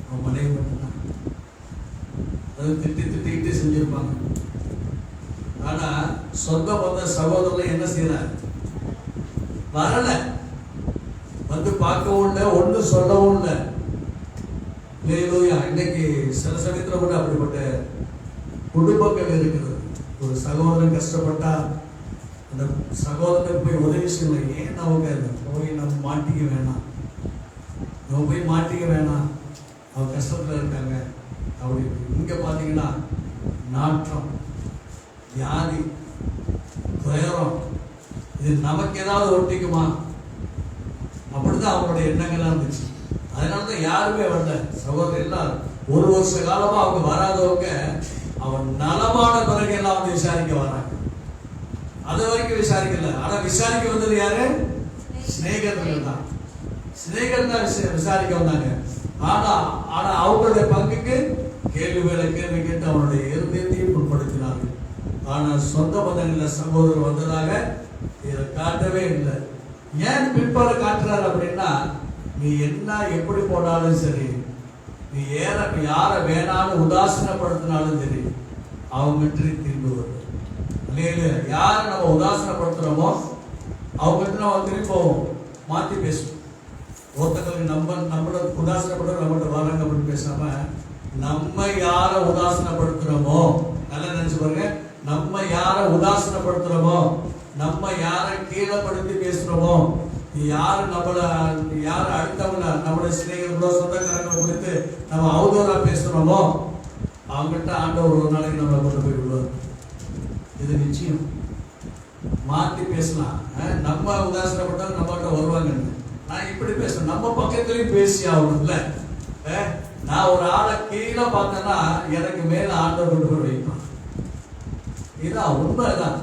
அவன் மனைவி மட்டும்தான். அது திட்டிக்கிட்டே செஞ்சிருப்பாங்க. ஆனா சொந்த பந்த சகோதரர்கள் என்ன செய்யறாங்க? வரல, வந்து பார்க்கவும் இல்லை, ஒண்ணு சொல்லவும் இல்லை. இன்னைக்கு சில சமயத்துல கூட அப்படிப்பட்ட குடும்பங்கள் இருக்கிறது. ஒரு சகோதரன் கஷ்டப்பட்டா அந்த சகோதரனுக்கு போய் உதவி செய்யணும். ஏன் அவங்க போய் நம்ம மாட்டிக்க வேணாம், நம்ம போய் மாட்டிக்க வேணாம், அவங்க கஷ்டத்துல இருக்காங்க அப்படின்னு. இங்க பாத்தீங்கன்னா நாற்றம், வியாதி, துயரம், இது நமக்கு ஏதாவது ஒட்டிக்குமா? அப்படிதான் அவங்களுடைய எண்ணங்கள்லாம் இருந்துச்சு. அதனாலதான் யாருமே வரல. சகோதரர் எல்லாம் ஒரு வருஷ காலமா அவங்க வராதவங்க அவன் நலமான பிறகு எல்லாம் வந்து விசாரிக்க வராங்க. அது வரைக்கும் விசாரிக்கல. ஆனா விசாரிக்க வந்தது யாரு? சிநேகிதர்கள் தான். சிநேகிதர் தான் விசாரிக்க வந்தாங்க. ஆனா அவங்களுடைய பங்குக்கு கேள்வி மேல கேள்வி கேட்டு அவனுடைய இருதயத்தையும் புண்படுத்தினார்கள். ஆனா சொந்த பந்தங்கள சகோதரர் வந்ததாக இதை காட்டவே இல்லை. ஏன் பிற்பாடு காட்டுறாரு அப்படின்னா, நீ என்ன எப்படி போனாலும் சரி, நீ யாரை வேணாலும் உதாசீனப்படுத்தினாலும் சரி, அவங்க திரும்பி வரும். யாரை நம்ம உதாசீனப்படுத்துறோமோ அவங்ககிட்ட நம்ம திரும்ப மாத்தி பேசுவோம். ஒருத்தங்களுக்கு நம்மள உதாசீனப்படுற நம்மகிட்ட வராங்க அப்படின்னு பேசாம, நம்ம யாரை உதாசீனப்படுத்துறோமோ, நல்லா நினைச்சு பாருங்க, நம்ம யாரை உதாசீனப்படுத்துறோமோ, நம்ம யாரை கீழப்படுத்தி பேசுறோமோ, யாரு யாரு அடுத்தவங்க நம்மளோட சிநேகிதர்களோ சொந்தக்காரங்களை குறித்து நம்ம அவதூறா பேசுறோமோ, அவங்ககிட்ட ஆண்டவர் ஒரு நாளைக்கு நம்மளை கொண்டு போய் விடுவார். இது நிச்சயம். மாத்தி பேசலாம். நம்ம உதாசீனப்பட்டாலும் நம்மகிட்ட வருவாங்க. நான் இப்படி பேசுறேன், நம்ம பக்கத்துலயும் பேசி ஆகணும்ல. நான் ஒரு ஆளை கீழே பார்த்தேன்னா எனக்கு மேல ஆண்டவர் கொண்டு போய் வைப்பான். இதுதான் உண்மைதான்,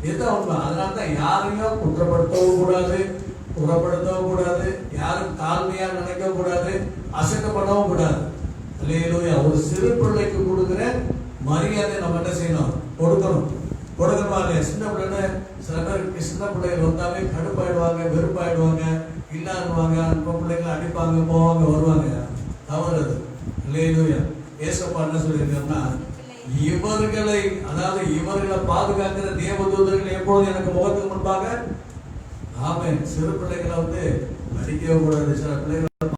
இதுதான் உண்மை. அதனாலதான் யாரையும் குற்றப்படுத்தவும் கூடாது, புறப்படுத்தவும் கூடாது, யாரும் தாழ்மையா நினைக்க கூடாது, அசைக்கப்படவும் கூடாது. அல்லேலூயா. ஒரு சிறு பிள்ளைக்கு கொடுக்குற மரியாதை நம்ம என்ன செய்யணும்? கொடுக்கணும். கொடுக்கணுமா இல்லையா? சின்ன பிள்ளைன்னு சில பேருக்கு சின்ன பிள்ளைகள் வந்தாவே கடுப்பாயிடுவாங்க, வெறுப்பாயிடுவாங்க, இல்லாடுவாங்க, அந்த பிள்ளைங்களை அடிப்பாங்க, போவாங்க, வருவாங்க. தவறு அது. அல்லேலூயா. ஏசப்பா என்ன சொல்லியிருக்காருன்னா, இவர்களை பாதுகாக்கிற தேவதூதர்கள் எப்பொழுது எனக்கு முகத்துக்கு முன்பாக. ஆமென். சிறு பிள்ளைகளை வந்து அடிக்கவே கூடாது. சில பிள்ளைகள்